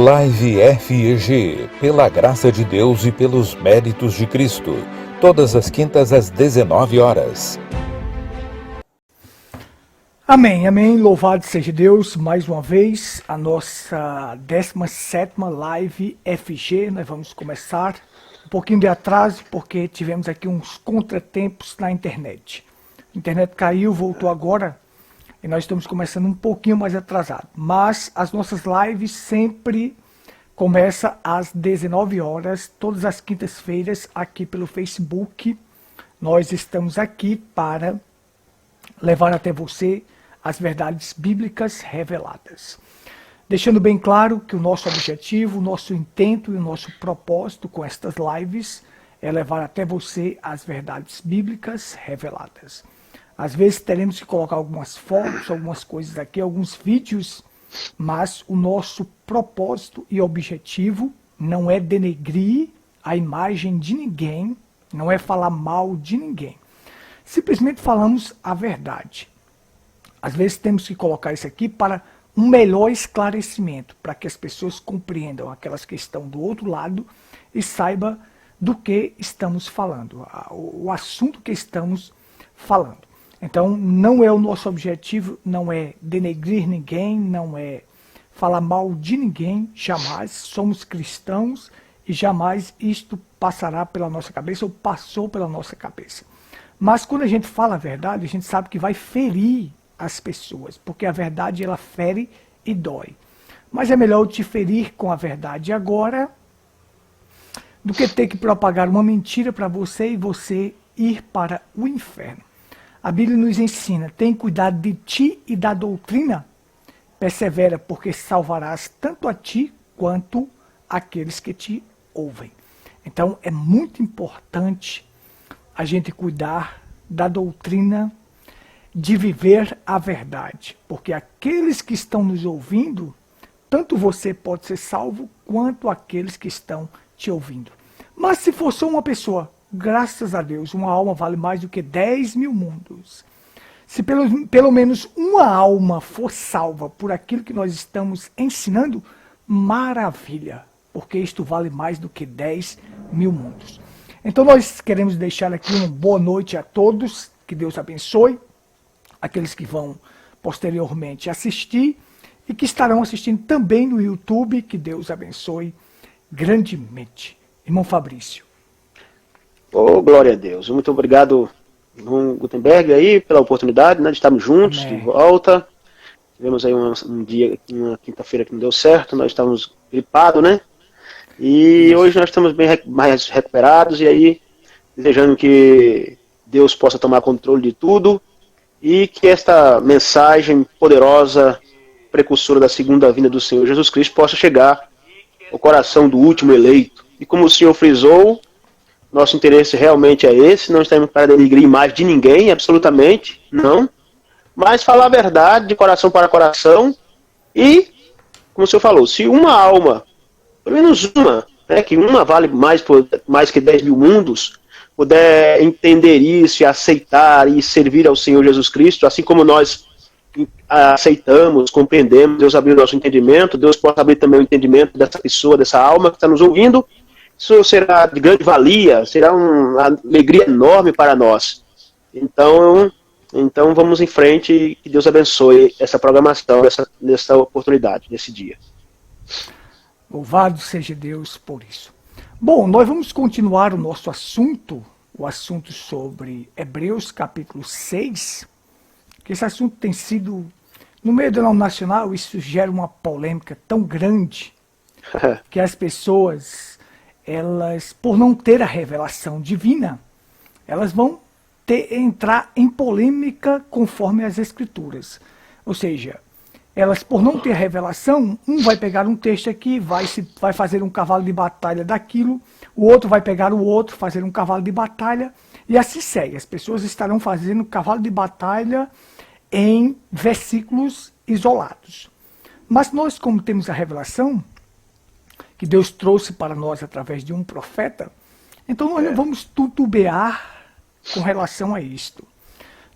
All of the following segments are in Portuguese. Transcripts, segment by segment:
Live FEG, pela graça de Deus e pelos méritos de Cristo, todas as quintas às 19 horas. Amém, amém, louvado seja Deus, mais uma vez, a nossa 17ª Live FG, nós vamos começar um pouquinho de atraso, porque tivemos aqui uns contratempos na internet. A internet caiu, voltou agora, e nós estamos começando um pouquinho mais atrasado, mas as nossas lives sempre começam às 19 horas, todas as quintas-feiras, aqui pelo Facebook. Nós estamos aqui para levar até você as verdades bíblicas reveladas. Deixando bem claro que o nosso objetivo, o nosso intento e o nosso propósito com estas lives é levar até você as verdades bíblicas reveladas. Às vezes teremos que colocar algumas fotos, algumas coisas aqui, alguns vídeos, mas o nosso propósito e objetivo não é denegrir a imagem de ninguém, não é falar mal de ninguém. Simplesmente falamos a verdade. Às vezes temos que colocar isso aqui para um melhor esclarecimento, para que as pessoas compreendam, aquelas que estão do outro lado, e saibam do que estamos falando, o assunto que estamos falando. Então, não é o nosso objetivo, não é denegrir ninguém, não é falar mal de ninguém, jamais. Somos cristãos e jamais isto passará pela nossa cabeça ou passou pela nossa cabeça. Mas quando a gente fala a verdade, a gente sabe que vai ferir as pessoas, porque a verdade ela fere e dói. Mas é melhor eu te ferir com a verdade agora do que ter que propagar uma mentira para você e você ir para o inferno. A Bíblia nos ensina, tem cuidado de ti e da doutrina, persevera, porque salvarás tanto a ti quanto aqueles que te ouvem. Então é muito importante a gente cuidar da doutrina, de viver a verdade, porque aqueles que estão nos ouvindo, tanto você pode ser salvo, quanto aqueles que estão te ouvindo. Mas se for só uma pessoa, graças a Deus, uma alma vale mais do que 10 mil mundos. Se pelo menos uma alma for salva por aquilo que nós estamos ensinando, maravilha, porque isto vale mais do que 10 mil mundos. Então nós queremos deixar aqui uma boa noite a todos, que Deus abençoe, aqueles que vão posteriormente assistir e que estarão assistindo também no YouTube, que Deus abençoe grandemente. Irmão Fabrício. Oh, glória a Deus. Muito obrigado, irmão Gutenberg, aí, pela oportunidade, né, de estarmos juntos, Amém. De volta. Tivemos aí um dia, uma quinta-feira que não deu certo, nós estávamos gripados, né? E hoje nós estamos bem mais recuperados, e aí, desejando que Deus possa tomar controle de tudo, e que esta mensagem poderosa, precursora da segunda vinda do Senhor Jesus Cristo, possa chegar ao coração do último eleito. E como o Senhor frisou, nosso interesse realmente é esse, não estamos para denegrir imagem de ninguém, absolutamente, não. Mas falar a verdade de coração para coração e, como o senhor falou, se uma alma, pelo menos uma, né, que uma vale mais que 10 mil mundos, puder entender isso e aceitar e servir ao Senhor Jesus Cristo, assim como nós aceitamos, compreendemos, Deus abriu o nosso entendimento, Deus possa abrir também o entendimento dessa pessoa, dessa alma que está nos ouvindo. Isso será de grande valia, será uma alegria enorme para nós. Então vamos em frente e que Deus abençoe essa programação, essa oportunidade, nesse dia. Louvado seja Deus por isso. Bom, nós vamos continuar o nosso assunto, o assunto sobre Hebreus capítulo 6, que esse assunto tem sido, no meio do nacional, isso gera uma polêmica tão grande, que as pessoas, elas, por não ter a revelação divina, elas vão entrar em polêmica conforme as Escrituras. Ou seja, elas, por não ter revelação, um vai pegar um texto aqui, vai fazer um cavalo de batalha daquilo, o outro vai pegar o outro, fazer um cavalo de batalha, e assim segue. As pessoas estarão fazendo cavalo de batalha em versículos isolados. Mas nós, como temos a revelação, que Deus trouxe para nós através de um profeta, então nós não vamos titubear com relação a isto.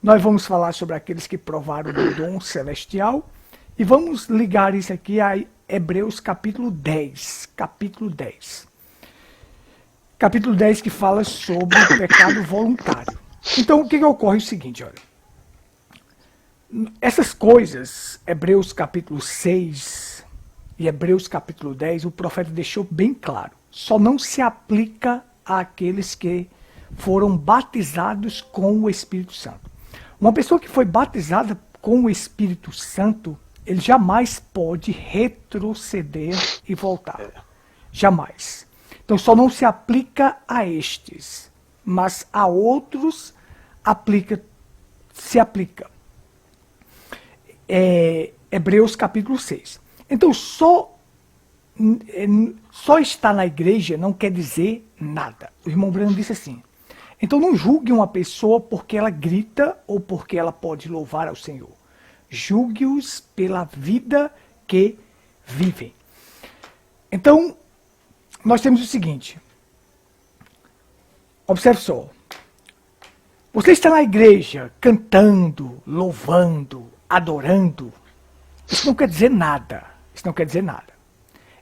Nós vamos falar sobre aqueles que provaram do dom celestial, e vamos ligar isso aqui Hebreus capítulo 10. Capítulo 10. Capítulo 10 que fala sobre o pecado voluntário. Então, o que ocorre é o seguinte, olha. Essas coisas, Hebreus capítulo 6 e Hebreus capítulo 10, o profeta deixou bem claro. Só não se aplica àqueles que foram batizados com o Espírito Santo. Uma pessoa que foi batizada com o Espírito Santo, ele jamais pode retroceder e voltar. Jamais. Então só não se aplica a estes, mas a outros se aplica. Hebreus capítulo 6. Então só estar na igreja não quer dizer nada. O irmão Breno disse assim: então não julgue uma pessoa porque ela grita ou porque ela pode louvar ao Senhor. Julgue-os pela vida que vivem. Então, nós temos o seguinte. Observe só. Você está na igreja cantando, louvando, adorando. Isso não quer dizer nada. Isso não quer dizer nada.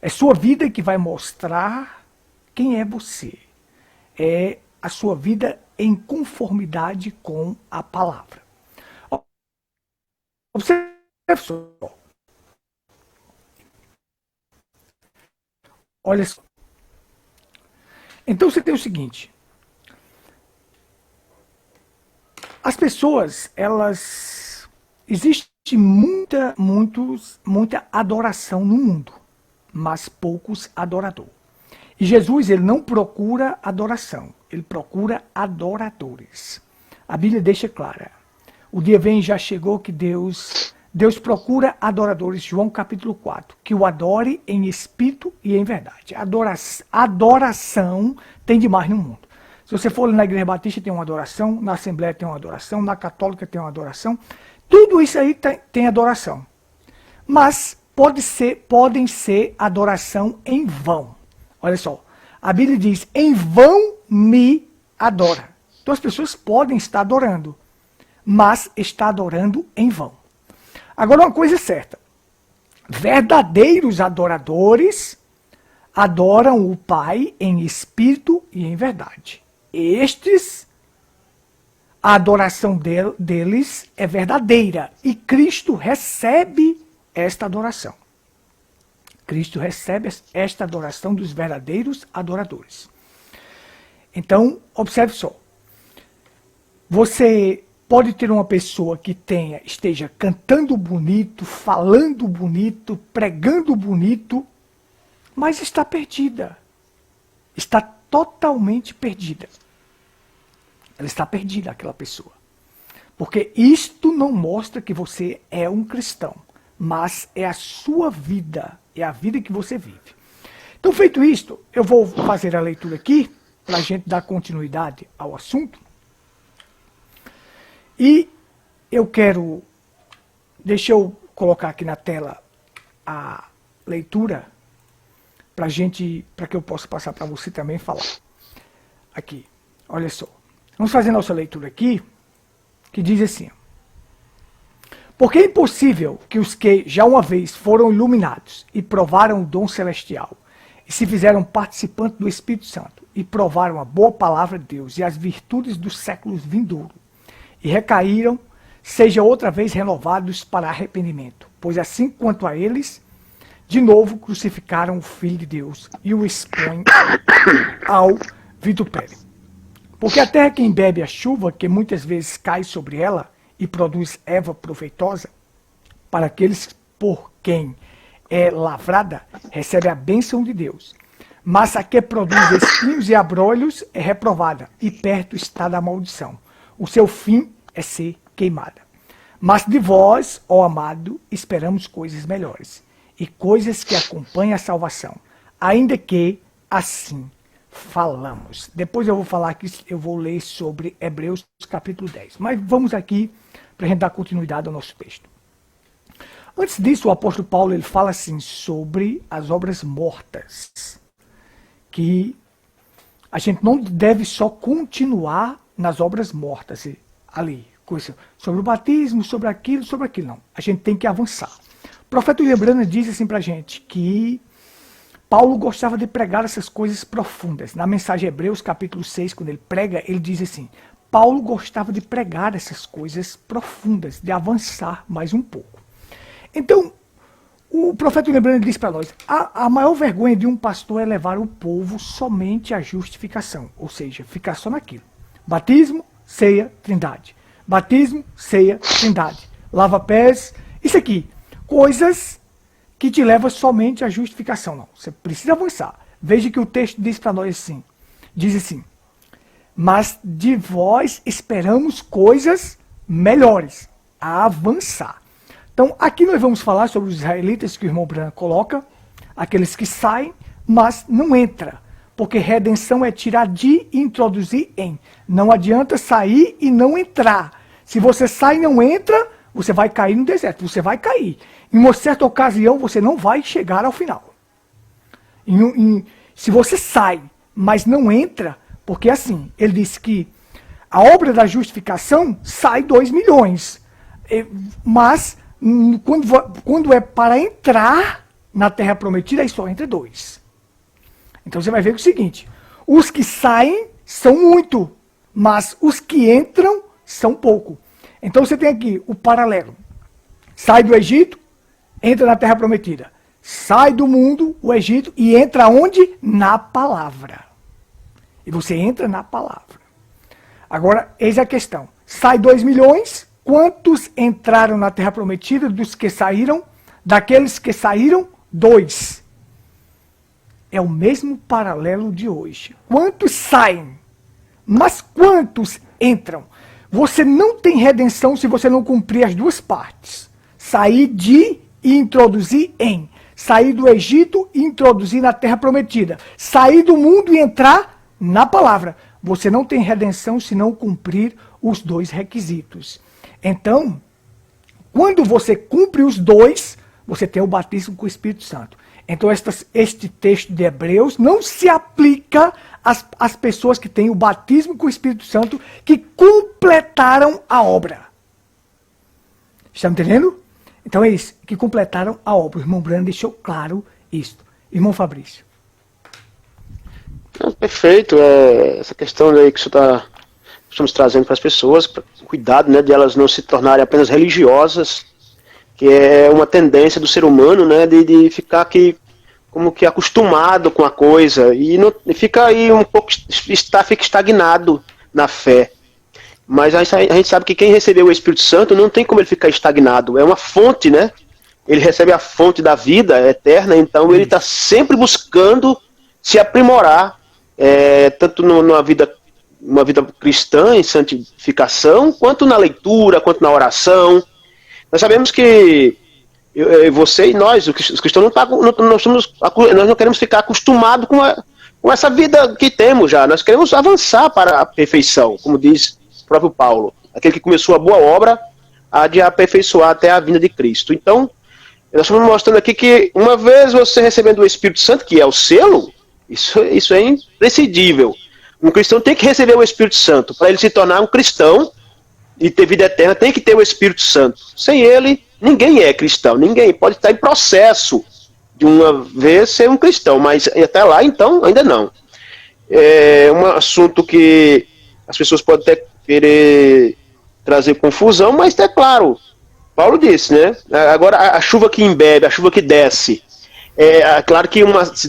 É sua vida que vai mostrar quem é você. É a sua vida em conformidade com a palavra. Observe só. Olha só. Então você tem o seguinte. As pessoas, elas... Existe muita adoração no mundo, mas poucos adoradores. E Jesus, ele não procura adoração, ele procura adoradores. A Bíblia deixa clara. O dia vem e já chegou que Deus procura adoradores, João capítulo 4, que o adore em espírito e em verdade. Adoração tem demais no mundo. Se você for na Igreja Batista tem uma adoração, na Assembleia tem uma adoração, na Católica tem uma adoração, tudo isso aí tem adoração. Mas podem ser adoração em vão. Olha só, a Bíblia diz, em vão me adora. Então as pessoas podem estar adorando, mas está adorando em vão. Agora uma coisa é certa, verdadeiros adoradores adoram o Pai em espírito e em verdade. Estes, a adoração deles é verdadeira e Cristo recebe esta adoração. Cristo recebe esta adoração dos verdadeiros adoradores. Então, observe só. Você pode ter uma pessoa que esteja cantando bonito, falando bonito, pregando bonito, mas está perdida. Está totalmente perdida. Ela está perdida, aquela pessoa. Porque isto não mostra que você é um cristão, mas é a sua vida, é a vida que você vive. Então, feito isto, eu vou fazer a leitura aqui, para a gente dar continuidade ao assunto. E eu quero, deixa eu colocar aqui na tela a leitura, para que eu possa passar para você também falar. Aqui, olha só. Vamos fazer nossa leitura aqui, que diz assim. Porque é impossível que os que já uma vez foram iluminados e provaram o dom celestial, e se fizeram participantes do Espírito Santo, e provaram a boa palavra de Deus e as virtudes dos séculos vindouros, e recaíram, sejam outra vez renovados para arrependimento. Pois assim quanto a eles, de novo crucificaram o Filho de Deus e o expõem ao vitupério. Porque a terra quem bebe a chuva, que muitas vezes cai sobre ela, e produz erva proveitosa, para aqueles por quem é lavrada, recebe a bênção de Deus. Mas a que produz espinhos e abrolhos é reprovada, e perto está da maldição. O seu fim é ser queimada. Mas de vós, ó amado, esperamos coisas melhores, e coisas que acompanhem a salvação, ainda que assim falamos. Depois eu vou falar aqui, eu vou ler sobre Hebreus capítulo 10. Mas vamos aqui para a gente dar continuidade ao nosso texto. Antes disso, o apóstolo Paulo ele fala assim sobre as obras mortas. Que a gente não deve só continuar nas obras mortas ali. coisa sobre o batismo, sobre aquilo, não. A gente tem que avançar. O profeta William Branham diz assim pra gente que Paulo gostava de pregar essas coisas profundas. Na mensagem Hebreus, capítulo 6, quando ele prega, ele diz assim, Paulo gostava de pregar essas coisas profundas, de avançar mais um pouco. Então, o profeta William Branham diz para nós, a maior vergonha de um pastor é levar o povo somente à justificação, ou seja, ficar só naquilo. Batismo, ceia, trindade. Batismo, ceia, trindade. Lava pés, isso aqui, coisas que te levam somente à justificação. Não, você precisa avançar. Veja que o texto diz para nós assim, diz assim, mas de vós esperamos coisas melhores, a avançar. Então, aqui nós vamos falar sobre os israelitas que o irmão Branham coloca, aqueles que saem, mas não entram. Porque redenção é tirar de e introduzir em. Não adianta sair e não entrar. Se você sai e não entra, você vai cair no deserto, você vai cair. Em uma certa ocasião, você não vai chegar ao final. Se você sai, mas não entra, porque assim, ele disse que a obra da justificação sai 2 milhões. Mas, quando é para entrar na terra prometida, aí só entra 2. Então você vai ver o seguinte, os que saem são muito, mas os que entram são pouco. Então você tem aqui o paralelo. Sai do Egito, entra na terra prometida. Sai do mundo, o Egito, e entra onde? Na palavra. E você entra na palavra. Agora, eis a questão. Sai 2 milhões, quantos entraram na terra prometida dos que saíram? Daqueles que saíram, 2. É o mesmo paralelo de hoje. Quantos saem? Mas quantos entram? Você não tem redenção se você não cumprir as duas partes. Sair de e introduzir em. Sair do Egito e introduzir na terra prometida. Sair do mundo e entrar na palavra. Você não tem redenção se não cumprir os 2 requisitos. Então, quando você cumpre os 2, você tem o batismo com o Espírito Santo. Então, este texto de Hebreus não se aplica às pessoas que têm o batismo com o Espírito Santo, que completaram a obra. Está me entendendo? Então é isso, que completaram a obra. O irmão Branham deixou claro isso. Irmão Fabrício. Perfeito. Essa questão aí que estamos trazendo para as pessoas, cuidado, né, de elas não se tornarem apenas religiosas, que é uma tendência do ser humano, né, de ficar aqui como que acostumado com a coisa e fica aí um pouco, fica estagnado na fé. Mas a gente sabe que quem recebeu o Espírito Santo não tem como ele ficar estagnado, é uma fonte, né? Ele recebe a fonte da vida eterna, então ele está sempre buscando se aprimorar, tanto numa vida cristã em santificação, quanto na leitura, quanto na oração. Nós sabemos que você e nós, os cristãos, nós não queremos ficar acostumados com essa vida que temos já. Nós queremos avançar para a perfeição, como diz o próprio Paulo. Aquele que começou a boa obra há de aperfeiçoar até a vinda de Cristo. Então, nós estamos mostrando aqui que uma vez você recebendo o Espírito Santo, que é o selo, isso é imprescindível. Um cristão tem que receber o Espírito Santo. Para ele se tornar um cristão e ter vida eterna, tem que ter o Espírito Santo. Sem ele, ninguém é cristão. Ninguém pode estar em processo de uma vez ser um cristão, mas até lá, então, ainda não. É um assunto que as pessoas podem até querer trazer confusão, mas é claro, Paulo disse, né? Agora, a chuva que embebe, a chuva que desce, claro que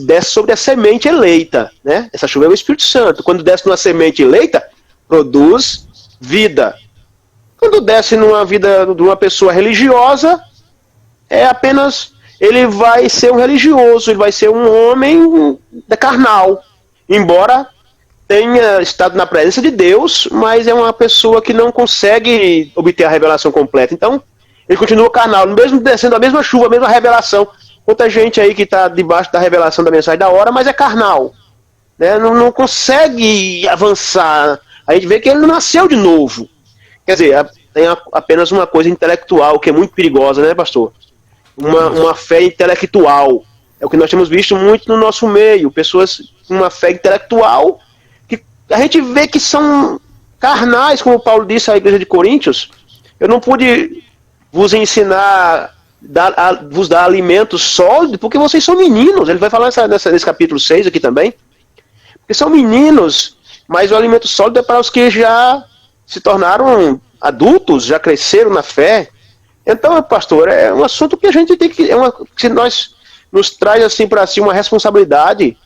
desce sobre a semente eleita, né? Essa chuva é o Espírito Santo. Quando desce numa semente eleita, produz vida. Quando desce numa vida de uma pessoa religiosa, ele vai ser um religioso, ele vai ser um homem carnal, embora tenha estado na presença de Deus, mas é uma pessoa que não consegue obter a revelação completa. Então, ele continua carnal, mesmo descendo a mesma chuva, a mesma revelação. Muita gente aí que está debaixo da revelação da mensagem da hora, mas é carnal, né? Não consegue avançar. A gente vê que ele não nasceu de novo. Quer dizer, tem apenas uma coisa intelectual, que é muito perigosa, né, pastor? Uma fé intelectual. É o que nós temos visto muito no nosso meio. Pessoas com uma fé intelectual, que a gente vê que são carnais, como Paulo disse à igreja de Coríntios. Eu não pude vos ensinar, vos dar alimento sólido, porque vocês são meninos. Ele vai falar nesse capítulo 6 aqui também. Porque são meninos, mas o alimento sólido é para os que já se tornaram adultos, já cresceram na fé. Então, pastor, é um assunto que a gente tem que... se nós nos traz assim para si uma responsabilidade,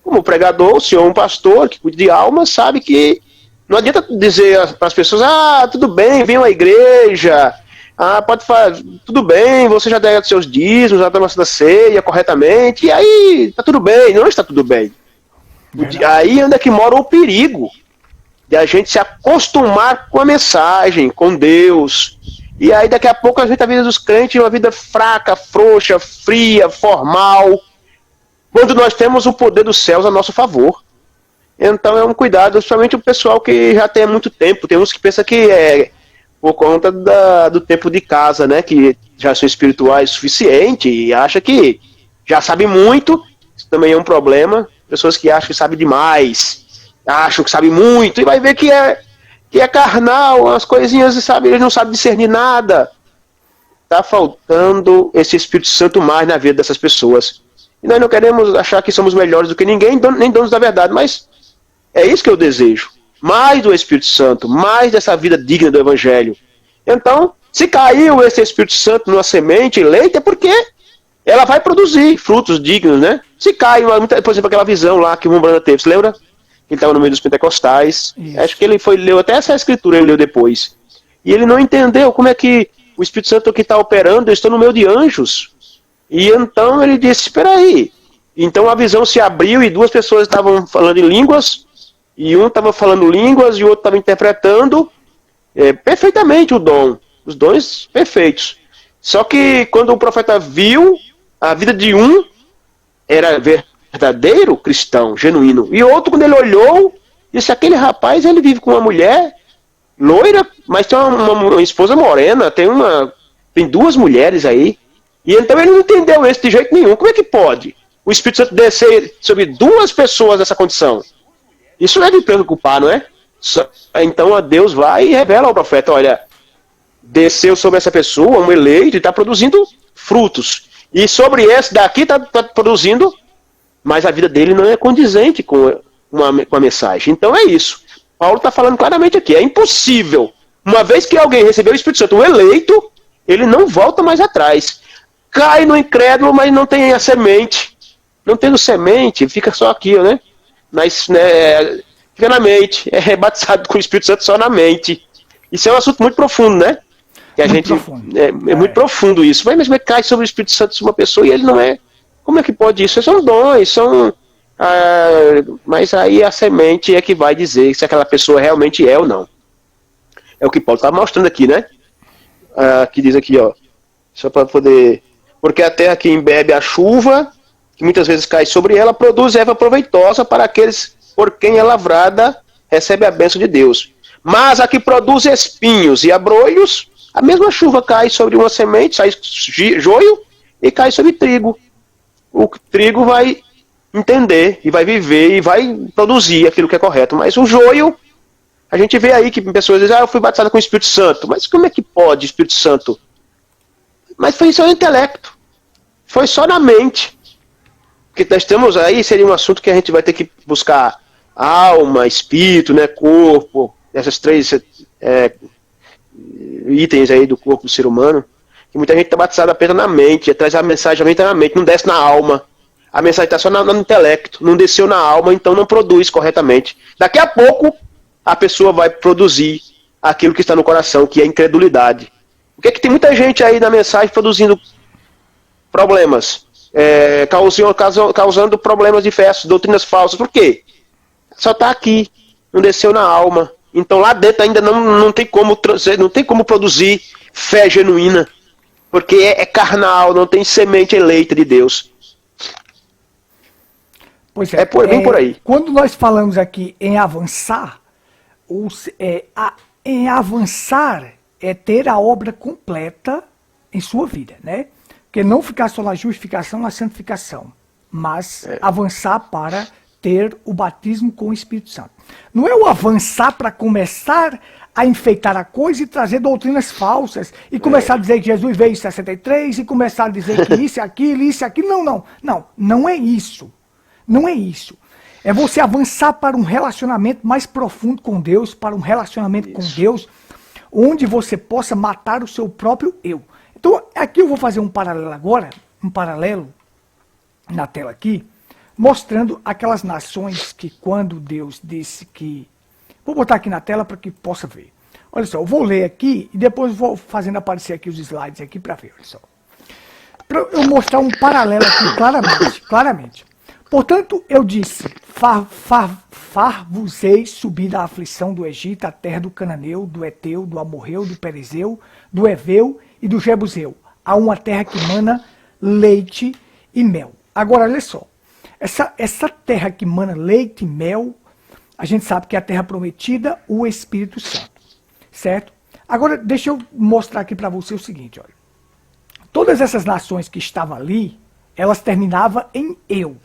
como pregador, o senhor é um pastor que cuida de almas, sabe que não adianta dizer para as pessoas, tudo bem, venham à igreja, pode fazer, tudo bem, você já deu seus dízimos, já toma a ceia corretamente, e aí está tudo bem. Não está tudo bem. Aí onde é que mora o perigo de a gente se acostumar com a mensagem, com Deus. E aí daqui a pouco a gente, a vida dos crentes é uma vida fraca, frouxa, fria, formal, quando nós temos o poder dos céus a nosso favor. Então é um cuidado, principalmente o pessoal que já tem há muito tempo. Tem uns que pensam que é por conta do tempo de casa, né, que já são espirituais o suficiente e acha que já sabe muito. Isso também é um problema. Pessoas que acham que sabem demais, acham que sabem muito, e vai ver que é carnal, as coisinhas, sabe, eles não sabem discernir nada. Está faltando esse Espírito Santo mais na vida dessas pessoas. E nós não queremos achar que somos melhores do que ninguém, nem donos da verdade, mas é isso que eu desejo. Mais do Espírito Santo, mais dessa vida digna do Evangelho. Então, se caiu esse Espírito Santo numa semente eleita, é porque ela vai produzir frutos dignos, né? Se cai, por exemplo, aquela visão lá que o Umbanda teve, você lembra? Ele estava no meio dos pentecostais. Isso. Acho que ele leu até essa escritura, ele leu depois. E ele não entendeu como é que o Espírito Santo que está operando, eu estou no meio de anjos. E então ele disse, espera aí. Então a visão se abriu e duas pessoas estavam falando em línguas, e um estava falando línguas e o outro estava interpretando perfeitamente o dom. Os dons perfeitos. Só que quando o profeta viu, a vida de um era verdadeiro cristão, genuíno. E outro, quando ele olhou, disse, aquele rapaz, ele vive com uma mulher loira, mas tem uma esposa morena, tem duas mulheres aí. E então ele não entendeu isso de jeito nenhum. Como é que pode o Espírito Santo descer sobre duas pessoas nessa condição? Isso é de preocupar, não é? Então a Deus vai e revela ao profeta, olha, desceu sobre essa pessoa, um eleito, e está produzindo frutos. E sobre esse daqui está produzindo, mas a vida dele não é condizente com a mensagem. Então é isso. Paulo está falando claramente aqui, é impossível. Uma vez que alguém recebeu o Espírito Santo, um eleito, ele não volta mais atrás. Cai no incrédulo, mas não tem a semente. Não tendo semente, fica só aqui, né? Fica na mente. É batizado com o Espírito Santo só na mente. Isso é um assunto muito profundo, né? Que a gente é muito profundo isso. Mas como é que cai sobre o Espírito Santo de uma pessoa e ele não é? Como é que pode isso? São dons, mas aí a semente é que vai dizer se aquela pessoa realmente é ou não. É o que Paulo está mostrando aqui, né? Que diz aqui, ó. Só para poder... Porque a terra que embebe a chuva, que muitas vezes cai sobre ela, produz erva proveitosa para aqueles por quem é lavrada, recebe a bênção de Deus. Mas a que produz espinhos e abrolhos, a mesma chuva cai sobre uma semente, sai joio, e cai sobre trigo. O trigo vai entender, e vai viver, e vai produzir aquilo que é correto. Mas o joio, a gente vê aí que pessoas dizem, eu fui batizado com o Espírito Santo. Mas como é que pode, Espírito Santo? Mas foi só no intelecto. Foi só na mente. Porque nós temos aí, seria um assunto que a gente vai ter que buscar alma, espírito, né, corpo, essas três itens aí do corpo do ser humano. Que muita gente está batizada apenas na mente, traz a mensagem na mente, não desce na alma. A mensagem está só no intelecto, não desceu na alma, então não produz corretamente. Daqui a pouco, a pessoa vai produzir aquilo que está no coração, que é a incredulidade. Por que tem muita gente aí na mensagem produzindo problemas, causando problemas de fé, doutrinas falsas? Por quê? Só está aqui, não desceu na alma. Então lá dentro ainda não tem como produzir fé genuína, porque é carnal, não tem semente eleita de Deus. Pois é, bem por aí. Quando nós falamos aqui em avançar, em avançar é ter a obra completa em sua vida, né? Porque não ficar só na justificação, na santificação, mas avançar para ter o batismo com o Espírito Santo. Não é o avançar para começar a enfeitar a coisa e trazer doutrinas falsas e começar a dizer que Jesus veio em 63 e começar a dizer que isso e aquilo. Não é isso. Não é isso. É você avançar para um relacionamento mais profundo com Deus, para um relacionamento com Deus, onde você possa matar o seu próprio eu. Então, aqui eu vou fazer um paralelo agora, um paralelo na tela aqui, mostrando aquelas nações que quando Deus disse que... Vou botar aqui na tela para que possa ver. Olha só, eu vou ler aqui e depois vou fazendo aparecer aqui os slides aqui para ver, olha só. Para eu mostrar um paralelo aqui claramente. Portanto, eu disse, far-vos-ei subir da aflição do Egito, a terra do Cananeu, do Eteu, do Amorreu, do Perezeu, do Eveu e do Jebuseu, a uma terra que mana leite e mel. Agora, olha só, essa terra que mana leite e mel, a gente sabe que é a terra prometida, o Espírito Santo, certo? Agora, deixa eu mostrar aqui para você o seguinte, olha. Todas essas nações que estavam ali, elas terminavam em eu.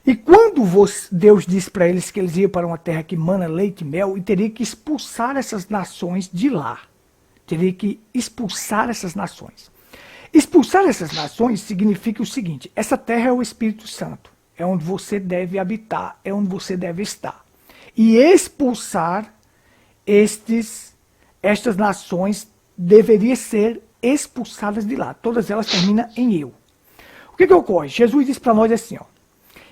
E quando Deus disse para eles que eles iam para uma terra que mana leite e mel, e teria que expulsar essas nações de lá. Teria que expulsar essas nações. Expulsar essas nações significa o seguinte, essa terra é o Espírito Santo, é onde você deve habitar, é onde você deve estar. E expulsar estas nações deveria ser expulsadas de lá, todas elas terminam em eu. O que ocorre? Jesus disse para nós assim, ó,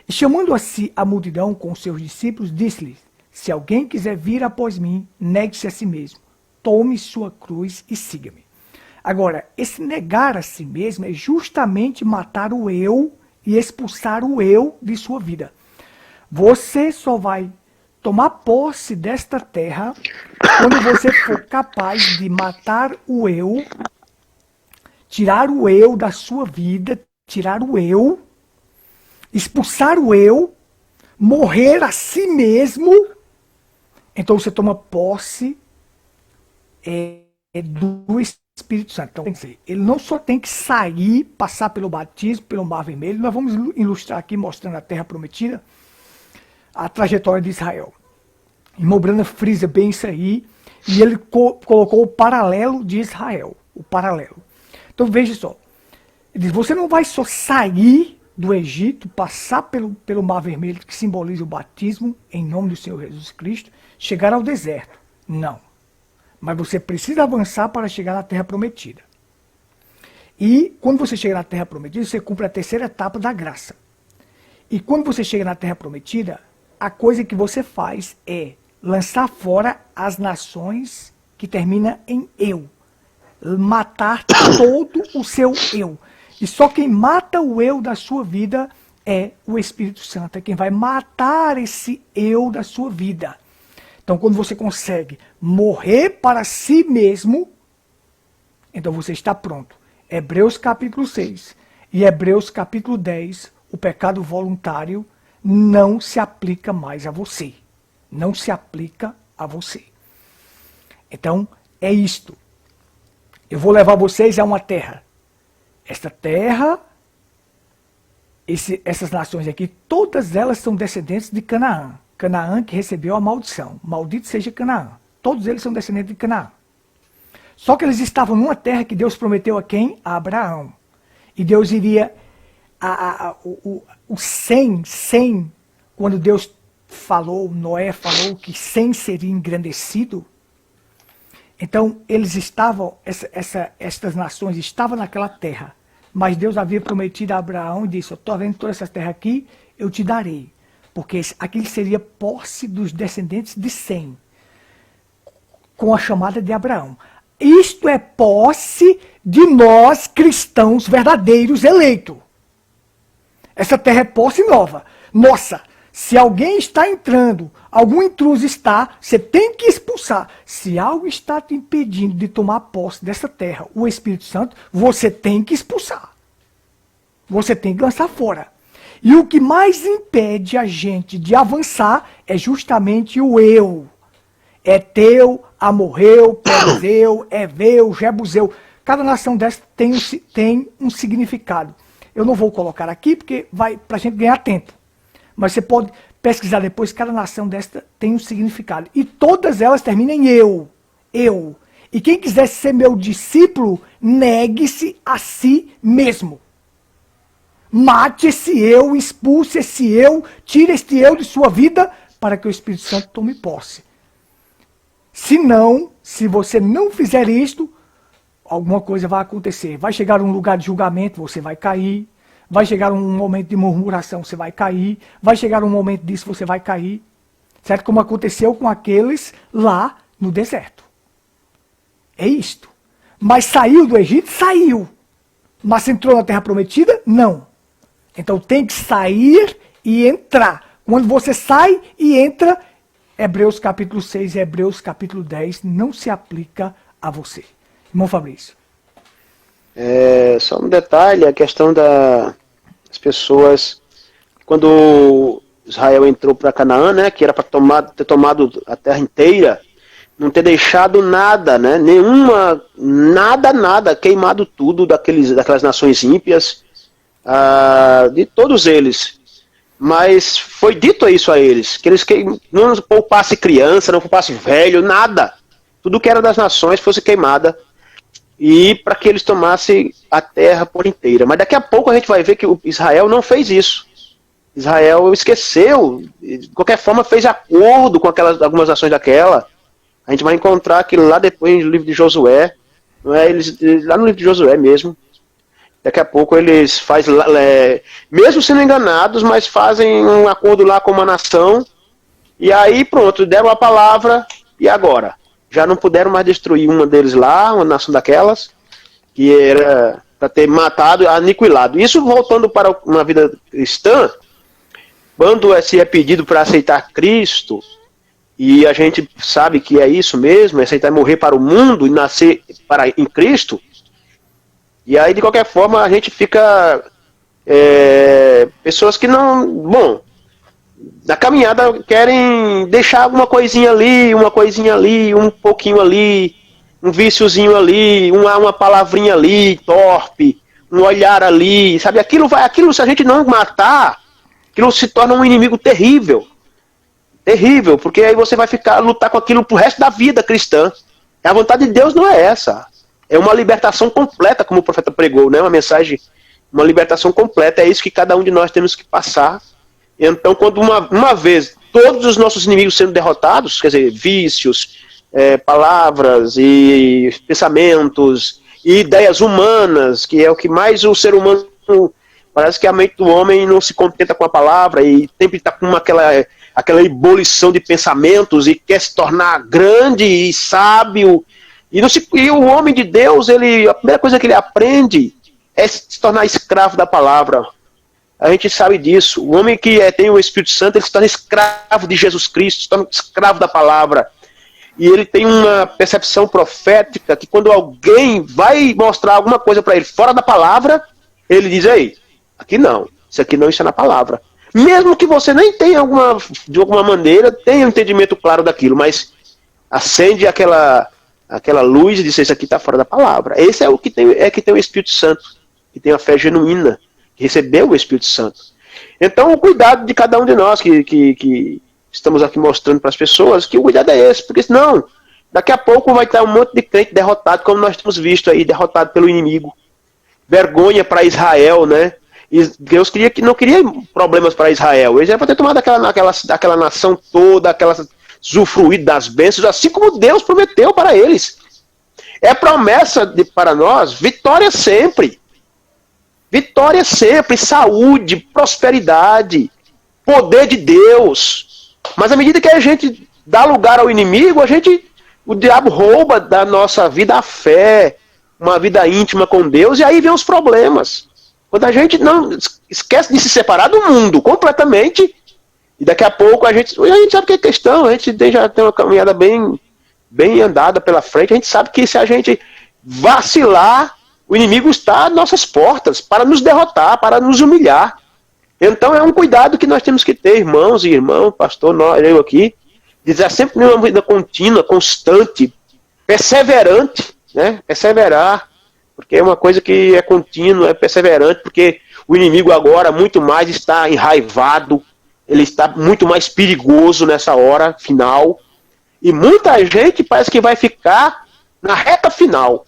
e chamando a si a multidão com os seus discípulos, disse-lhes, se alguém quiser vir após mim, negue-se a si mesmo, tome sua cruz e siga-me. Agora, esse negar a si mesmo é justamente matar o eu e expulsar o eu de sua vida. Você só vai tomar posse desta terra quando você for capaz de matar o eu, tirar o eu da sua vida, tirar o eu, expulsar o eu, morrer a si mesmo, então você toma posse do Espírito Santo. Então, quer dizer, ele não só tem que sair, passar pelo batismo, pelo Mar Vermelho, nós vamos ilustrar aqui, mostrando a terra prometida, a trajetória de Israel. Irmão Brana frisa bem isso aí, e ele colocou o paralelo de Israel, o paralelo. Então veja só, ele diz, você não vai só sair do Egito, passar pelo Mar Vermelho, que simboliza o batismo, em nome do Senhor Jesus Cristo, chegar ao deserto. Não. Mas você precisa avançar para chegar na Terra Prometida. E quando você chega na Terra Prometida, você cumpre a terceira etapa da graça. E quando você chega na Terra Prometida, a coisa que você faz é lançar fora as nações que terminam em eu. Matar todo o seu eu. E só quem mata o eu da sua vida é o Espírito Santo. É quem vai matar esse eu da sua vida. Então, quando você consegue morrer para si mesmo, então você está pronto. Hebreus capítulo 6 e Hebreus capítulo 10, o pecado voluntário não se aplica mais a você. Não se aplica a você. Então, é isto. Eu vou levar vocês a uma terra. Esta terra, essas nações aqui, todas elas são descendentes de Canaã. Canaã que recebeu a maldição. Maldito seja Canaã. Todos eles são descendentes de Canaã. Só que eles estavam numa terra que Deus prometeu a quem? A Abraão. E Deus iria... o 100, quando Deus falou, Noé falou que 100 seria engrandecido, então eles estavam, estas nações estavam naquela terra, mas Deus havia prometido a Abraão e disse, eu estou vendo toda essa terra aqui, eu te darei, porque aquilo seria posse dos descendentes de 100, com a chamada de Abraão. Isto é posse de nós cristãos verdadeiros eleitos. Essa terra é posse nova. Nossa, se alguém está entrando, algum intruso está, você tem que expulsar. Se algo está te impedindo de tomar posse dessa terra, o Espírito Santo, você tem que expulsar. Você tem que lançar fora. E o que mais impede a gente de avançar é justamente o eu. Eteu, Amorreu, Perezeu, Eveu, Jebuseu. Cada nação dessa tem um significado. Eu não vou colocar aqui porque vai para a gente ganhar tempo. Mas você pode pesquisar depois, cada nação desta tem um significado. E todas elas terminam em eu. Eu. E quem quiser ser meu discípulo, negue-se a si mesmo. Mate esse eu, expulse esse eu, tire este eu de sua vida, para que o Espírito Santo tome posse. Se você não fizer isto, alguma coisa vai acontecer. Vai chegar um lugar de julgamento, você vai cair. Vai chegar um momento de murmuração, você vai cair. Vai chegar um momento disso, você vai cair. Certo? Como aconteceu com aqueles lá no deserto. É isto. Mas saiu do Egito? Saiu. Mas entrou na Terra Prometida? Não. Então tem que sair e entrar. Quando você sai e entra, Hebreus capítulo 6 e Hebreus capítulo 10 não se aplica a você. Irmão Fabrício. Só um detalhe, a questão das pessoas, quando Israel entrou para Canaã, né, que era para ter tomado a terra inteira, não ter deixado nada, né, nada, queimado tudo daquelas nações ímpias, de todos eles. Mas foi dito isso a eles, que eles não poupassem criança, não poupassem velho, nada. Tudo que era das nações fosse queimada. E para que eles tomassem a terra por inteira. Mas daqui a pouco a gente vai ver que Israel não fez isso. Israel esqueceu, de qualquer forma fez acordo com algumas ações daquela. A gente vai encontrar aquilo lá depois no livro de Josué, não é? Lá no livro de Josué mesmo. Daqui a pouco eles fazem, mesmo sendo enganados, mas fazem um acordo lá com uma nação. E aí pronto, deram a palavra, e agora? Já não puderam mais destruir uma deles lá, uma nação daquelas, que era para ter matado, aniquilado. Isso voltando para uma vida cristã, quando se é pedido para aceitar Cristo, e a gente sabe que é isso mesmo, é aceitar morrer para o mundo e nascer em Cristo, e aí de qualquer forma a gente fica pessoas que não, bom, na caminhada querem deixar alguma coisinha ali, um pouquinho ali, um viciozinho ali, uma palavrinha ali, torpe, um olhar ali, sabe? Aquilo se a gente não matar, aquilo se torna um inimigo terrível. Terrível, porque aí você vai lutar com aquilo pro resto da vida cristã. A vontade de Deus não é essa. É uma libertação completa, como o profeta pregou, né? Uma mensagem, uma libertação completa, é isso que cada um de nós temos que passar. Então, quando uma vez todos os nossos inimigos sendo derrotados, quer dizer, vícios, palavras e pensamentos e ideias humanas, que é o que mais o ser humano, parece que a mente do homem não se contenta com a palavra e sempre está com aquela ebulição de pensamentos e quer se tornar grande e sábio. E o homem de Deus, a primeira coisa que ele aprende é se tornar escravo da palavra. A gente sabe disso. O homem que tem o Espírito Santo, ele se torna escravo de Jesus Cristo, se torna escravo da palavra. E ele tem uma percepção profética que quando alguém vai mostrar alguma coisa para ele fora da palavra, ele diz, ei, aqui não, isso aqui não está na palavra. Mesmo que você nem tenha de alguma maneira, tenha um entendimento claro daquilo, mas acende aquela luz e diz, isso aqui está fora da palavra. Esse é o que tem o Espírito Santo, que tem a fé genuína, que recebeu o Espírito Santo. Então o cuidado de cada um de nós que estamos aqui mostrando para as pessoas, que o cuidado é esse, porque senão daqui a pouco vai estar um monte de crente derrotado, como nós temos visto aí, derrotado pelo inimigo. Vergonha para Israel, né? E Deus não queria problemas para Israel. Eles eram para ter tomado aquela nação toda, usufruído das bênçãos, assim como Deus prometeu para eles. É promessa para nós, vitória sempre. Vitória sempre, saúde, prosperidade, poder de Deus. Mas à medida que a gente dá lugar ao inimigo, o diabo rouba da nossa vida a fé, uma vida íntima com Deus, e aí vem os problemas. Quando a gente não esquece de se separar do mundo completamente, e daqui a pouco a gente sabe o que é questão, a gente já tem uma caminhada bem andada pela frente, a gente sabe que se a gente vacilar, o inimigo está às nossas portas para nos derrotar, para nos humilhar. Então é um cuidado que nós temos que ter, irmãos e irmãos, pastor, eu aqui, dizer sempre uma vida contínua, constante, perseverante, né? Perseverar, porque é uma coisa que é contínua, é perseverante, porque o inimigo agora muito mais está enraivado, ele está muito mais perigoso nessa hora final. E muita gente parece que vai ficar na reta final.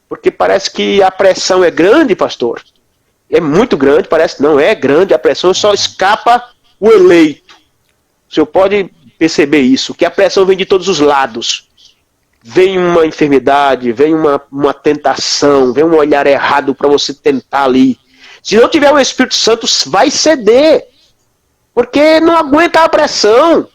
Porque parece que a pressão é grande, pastor. É muito grande, parece que não é grande, a pressão só escapa o eleito. O senhor pode perceber isso, que a pressão vem de todos os lados. Vem uma enfermidade, vem uma tentação, vem um olhar errado para você tentar ali. Se não tiver o Espírito Santo, vai ceder. Porque não aguenta a pressão.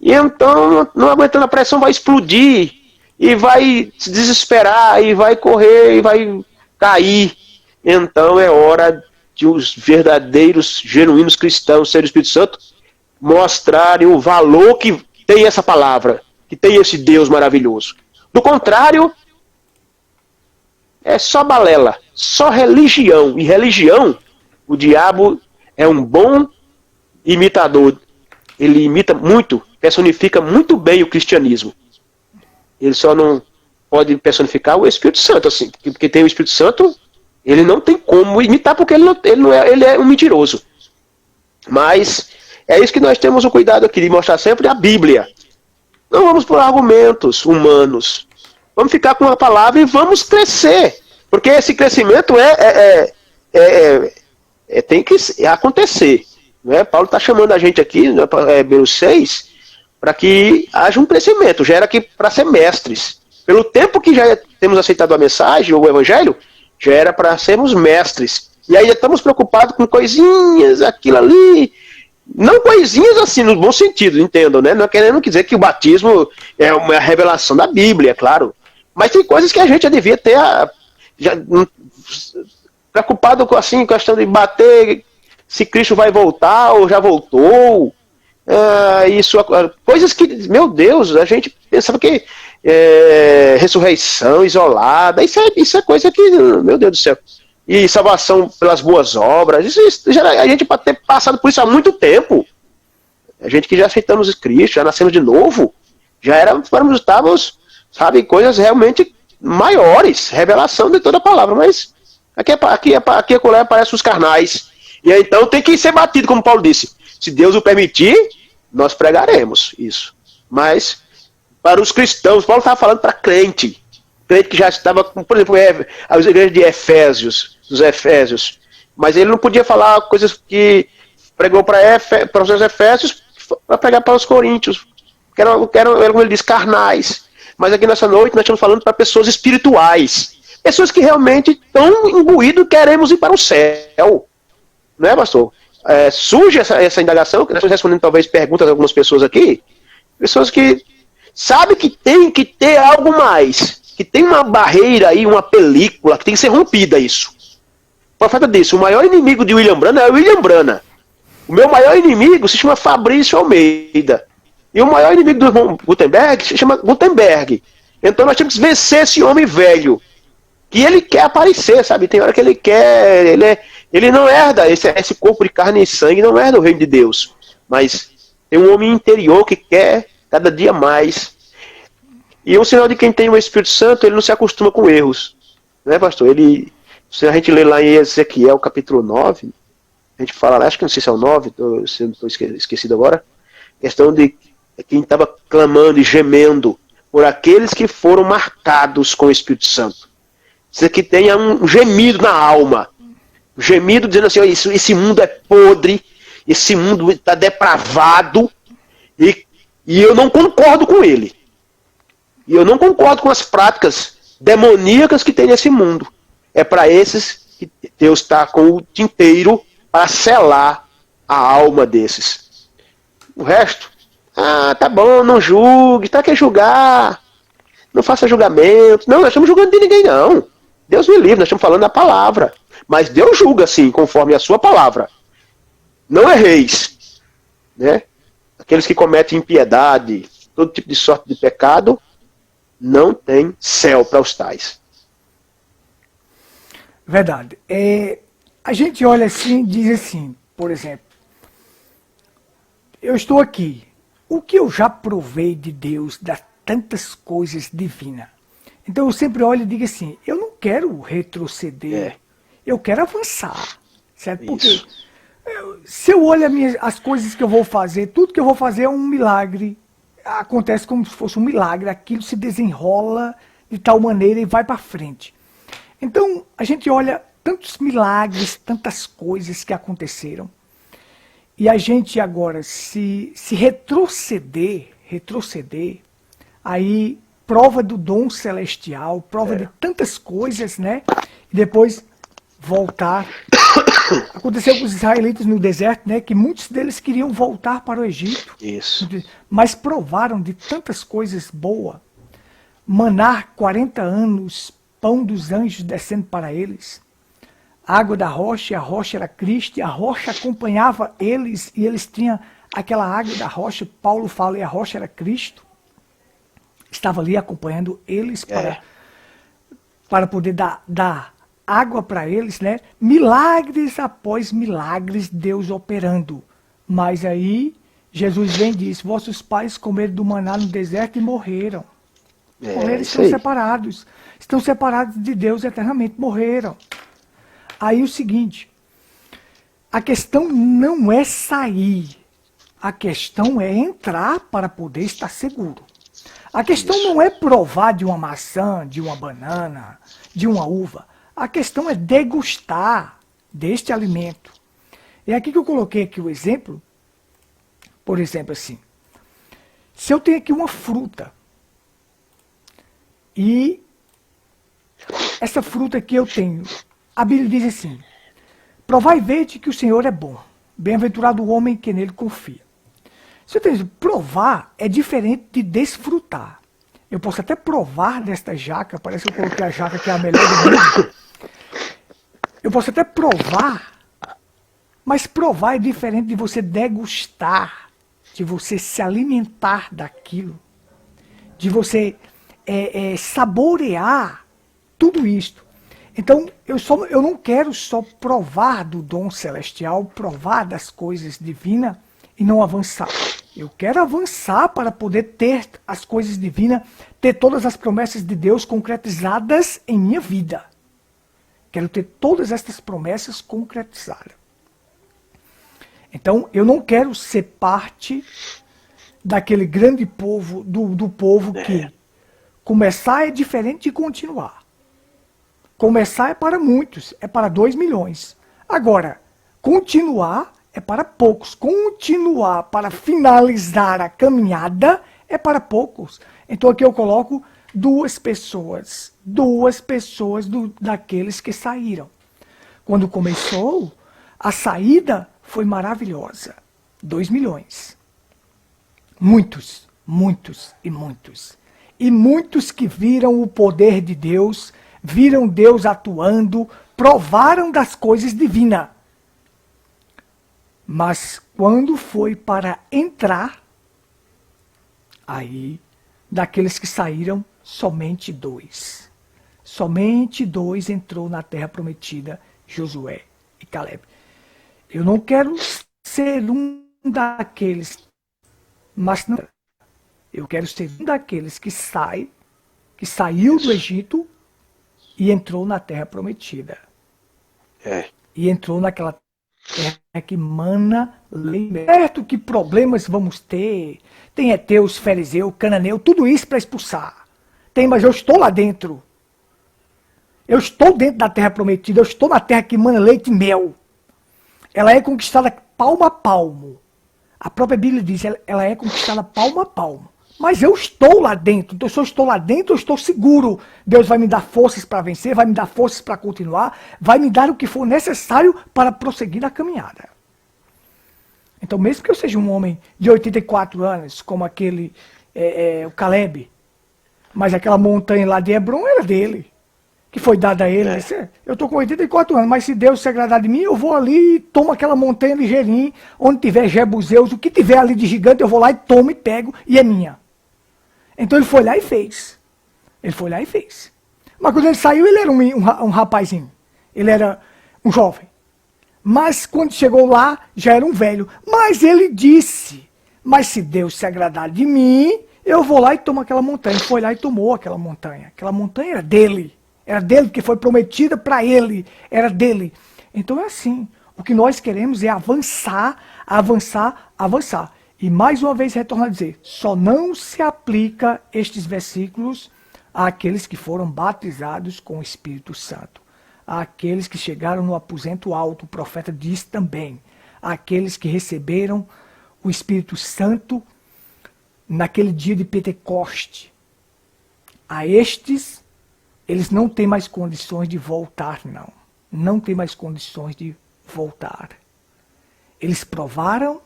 E então, não aguentando a pressão, vai explodir. E vai se desesperar, e vai correr, e vai cair. Então é hora de os verdadeiros, genuínos cristãos, ser o Espírito Santo, mostrarem o valor que tem essa palavra, que tem esse Deus maravilhoso. Do contrário, é só balela, só religião. E religião, o diabo é um bom imitador. Ele imita muito, personifica muito bem o cristianismo. Ele só não pode personificar o Espírito Santo, assim, porque tem o Espírito Santo, ele não tem como imitar, porque ele é um mentiroso. Mas é isso que nós temos o cuidado aqui, de mostrar sempre a Bíblia. Não vamos por argumentos humanos. Vamos ficar com a palavra e vamos crescer. Porque esse crescimento tem que acontecer. Né? Paulo está chamando a gente aqui, né, Hebreus 6, para que haja um crescimento. Já era aqui para ser mestres. Pelo tempo que já temos aceitado a mensagem, o evangelho, já era para sermos mestres. E aí já estamos preocupados com coisinhas, aquilo ali. Não coisinhas assim, no bom sentido, entendam, né? Não querendo dizer que o batismo é uma revelação da Bíblia, é claro. Mas tem coisas que a gente já devia ter preocupado com assim, questão de bater se Cristo vai voltar ou já voltou. Coisas que, meu Deus, a gente pensava que ressurreição isolada, isso é coisa que, meu Deus do céu. E salvação pelas boas obras, a gente pode ter passado por isso há muito tempo. A gente que já aceitamos Cristo, já nascemos de novo, estávamos, sabe, coisas realmente maiores, revelação de toda a palavra, mas aqui aparecem os carnais. E aí, então tem que ser batido, como Paulo disse. Se Deus o permitir, nós pregaremos isso. Mas, para os cristãos, Paulo estava falando para crente que já estava, por exemplo, as igrejas de Efésios, dos Efésios, mas ele não podia falar coisas que pregou para os Efésios para pregar para os Coríntios, que eram, como ele diz, carnais. Mas aqui nessa noite nós estamos falando para pessoas espirituais, pessoas que realmente estão imbuídas, queremos ir para o céu. Não é, pastor? Surge essa indagação, que nós estamos respondendo talvez perguntas de algumas pessoas aqui, pessoas que sabem que tem que ter algo mais, que tem uma barreira aí, uma película, que tem que ser rompida isso. Por falta disso, o maior inimigo de William Branham é o William Branham. O meu maior inimigo se chama Fabrício Almeida. E o maior inimigo do irmão Gutenberg se chama Gutenberg. Então nós temos que vencer esse homem velho, que ele quer aparecer, sabe? Tem hora que ele quer, ele não herda, esse corpo de carne e sangue não herda o reino de Deus. Mas tem um homem interior que quer cada dia mais. E um sinal de quem tem o Espírito Santo, ele não se acostuma com erros. Né, pastor? Se a gente lê lá em Ezequiel, capítulo 9, a gente fala lá, acho que não sei se é o 9, estou esquecido agora, questão de quem estava clamando e gemendo por aqueles que foram marcados com o Espírito Santo. Isso aqui tem um gemido na alma. Um gemido dizendo assim, esse mundo é podre, esse mundo está depravado, e eu não concordo com ele. E eu não concordo com as práticas demoníacas que tem nesse mundo. É para esses que Deus está com o tinteiro para selar a alma desses. O resto, tá bom, não julgue, tá que julgar, não faça julgamento. Não, nós estamos julgando de ninguém, não. Deus me livre, nós estamos falando da palavra. Mas Deus julga, sim, conforme a sua palavra. Não erreis. Né? Aqueles que cometem impiedade, todo tipo de sorte de pecado, não tem céu para os tais. Verdade. A gente olha assim e diz assim, por exemplo, eu estou aqui, o que eu já provei de Deus, das tantas coisas divinas. Então eu sempre olho e digo assim, eu não quero retroceder, eu quero avançar. Certo? Porque Se eu olho as coisas que eu vou fazer, tudo que eu vou fazer é um milagre. Acontece como se fosse um milagre, aquilo se desenrola de tal maneira e vai para frente. Então, a gente olha tantos milagres, tantas coisas que aconteceram, e a gente agora, se retroceder, aí prova do dom celestial, prova de tantas coisas, né? E depois voltar. Aconteceu com os israelitas no deserto, né? Que muitos deles queriam voltar para o Egito. Isso. Mas provaram de tantas coisas boas. Maná, 40 anos, pão dos anjos descendo para eles. Água da rocha, e a rocha era Cristo, e a rocha acompanhava eles, e eles tinham aquela água da rocha, Paulo fala, e a rocha era Cristo. Estava ali acompanhando eles para poder dar água para eles, né? Milagres após milagres, Deus operando. Mas aí, Jesus vem e diz, vossos pais comeram do maná no deserto e morreram. Eles estão separados. Estão separados de Deus eternamente, morreram. Aí o seguinte, a questão não é sair, a questão é entrar para poder estar seguro. A questão não é provar de uma maçã, de uma banana, de uma uva. A questão é degustar deste alimento. É aqui que eu coloquei aqui o exemplo. Por exemplo, assim, se eu tenho aqui uma fruta, e essa fruta que eu tenho, a Bíblia diz assim, provai e vede que o Senhor é bom, bem-aventurado o homem que nele confia. Se eu tenho provar, é diferente de desfrutar. Eu posso até provar desta jaca, parece que eu coloquei a jaca que é a melhor do mundo. Eu posso até provar, mas provar é diferente de você degustar, de você se alimentar daquilo, de você saborear tudo isto. Então, eu não quero só provar do dom celestial, provar das coisas divinas e não avançar. Eu quero avançar para poder ter as coisas divinas, ter todas as promessas de Deus concretizadas em minha vida. Quero ter todas estas promessas concretizadas. Então, eu não quero ser parte daquele grande povo, do povo que começar é diferente de continuar. Começar é para muitos, é para 2 milhões. Agora, continuar é para poucos. Continuar para finalizar a caminhada é para poucos. Então aqui eu coloco 2 pessoas. 2 pessoas daqueles que saíram. Quando começou, a saída foi maravilhosa. 2 milhões. Muitos, muitos e muitos. E muitos que viram o poder de Deus, viram Deus atuando, provaram das coisas divinas. Mas quando foi para entrar, aí, daqueles que saíram, somente 2. Somente 2 entrou na terra prometida, Josué e Caleb. Eu não quero ser um daqueles, mas não. Eu quero ser um daqueles que saiu do Egito e entrou na terra prometida. E entrou naquela terra que mana leite. Certo que problemas vamos ter. Tem heteus, fariseu, cananeu, tudo isso para expulsar. Tem, mas eu estou lá dentro. Eu estou dentro da terra prometida. Eu estou na terra que mana leite e mel. Ela é conquistada palmo a palmo. A própria Bíblia diz, ela é conquistada palmo a palmo. Mas eu estou lá dentro. Então, se eu estou lá dentro, eu estou seguro. Deus vai me dar forças para vencer, vai me dar forças para continuar, vai me dar o que for necessário para prosseguir na caminhada. Então, mesmo que eu seja um homem de 84 anos, como aquele, o Caleb, mas aquela montanha lá de Hebron era dele, que foi dada a ele. Eu estou com 84 anos, mas se Deus se agradar de mim, eu vou ali e tomo aquela montanha ligeirinho, onde tiver Jebuseus, o que tiver ali de gigante, eu vou lá e tomo e pego, e é minha. Então ele foi lá e fez. Ele foi lá e fez. Mas quando ele saiu, ele era um rapazinho. Ele era um jovem. Mas quando chegou lá, já era um velho. Mas ele disse, mas se Deus se agradar de mim, eu vou lá e tomo aquela montanha. Ele foi lá e tomou aquela montanha. Aquela montanha era dele. Era dele, que foi prometida para ele. Era dele. Então é assim. O que nós queremos é avançar, avançar, avançar. E mais uma vez retorno a dizer, só não se aplica estes versículos àqueles que foram batizados com o Espírito Santo. Àqueles que chegaram no aposento alto, o profeta diz também. Àqueles que receberam o Espírito Santo naquele dia de Pentecoste. A estes, eles não têm mais condições de voltar, não. Não têm mais condições de voltar. Eles provaram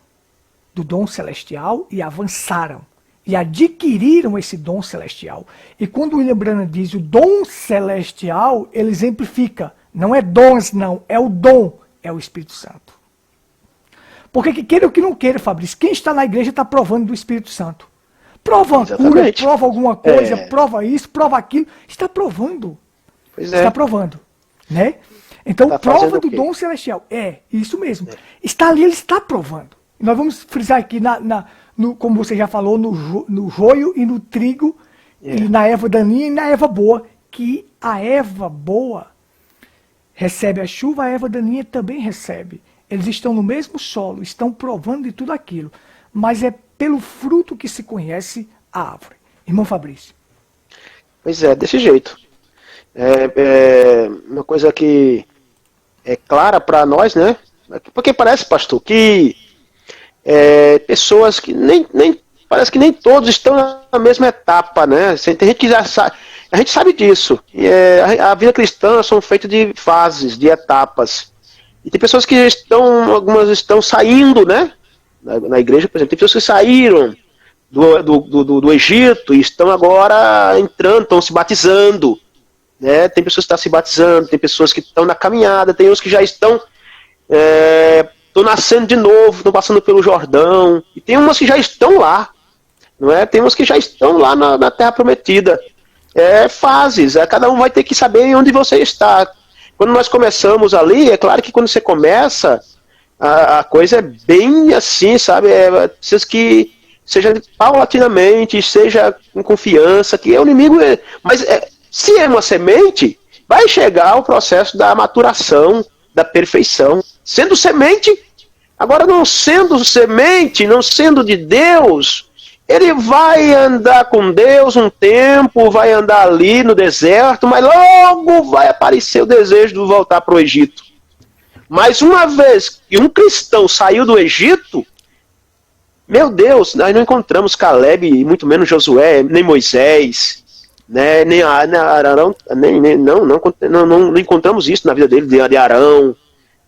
do dom celestial e avançaram. E adquiriram esse dom celestial. E quando William Branham diz o dom celestial, ele exemplifica. Não é dons, não. É o dom. É o Espírito Santo. Porque que queira ou que não queira, Fabrício, quem está na igreja está provando do Espírito Santo. Prova uma cura, prova alguma coisa, prova isso, prova aquilo. Está provando. Pois é. Está provando. Né? Então, Tá prova do dom celestial. É, isso mesmo. Está ali, ele está provando. Nós vamos frisar aqui, como você já falou, no joio e no trigo, e na erva daninha e na erva boa, que a erva boa recebe a chuva, a erva daninha também recebe. Eles estão no mesmo solo, estão provando de tudo aquilo. Mas é pelo fruto que se conhece a árvore. Irmão Fabrício. Pois é, desse jeito. É uma coisa que é clara para nós, né? Porque parece, pastor, que pessoas que parece que nem todos estão na mesma etapa, né? Tem gente que já sabe, a gente sabe disso. A vida cristã são feitas de fases, de etapas. E tem pessoas que algumas estão saindo, né? Na igreja, por exemplo, tem pessoas que saíram do Egito e estão agora entrando, estão se batizando. Né? Tem pessoas que estão se batizando, tem pessoas que estão na caminhada, tem uns que já estão nascendo de novo, estão passando pelo Jordão, e tem umas que já estão lá, não é? Tem umas que já estão lá na Terra Prometida. Fases, cada um vai ter que saber onde você está. Quando nós começamos ali, é claro que quando você começa, a coisa é bem assim, sabe? Precisa que seja paulatinamente, seja com confiança, que o inimigo mas se é uma semente, vai chegar o processo da maturação, da perfeição. Sendo semente, agora não sendo semente, não sendo de Deus, ele vai andar com Deus um tempo, vai andar ali no deserto, mas logo vai aparecer o desejo de voltar para o Egito. Mas uma vez que um cristão saiu do Egito, meu Deus, nós não encontramos Caleb, muito menos Josué, nem Moisés, né, nem Arão, não encontramos isso na vida dele, de Arão,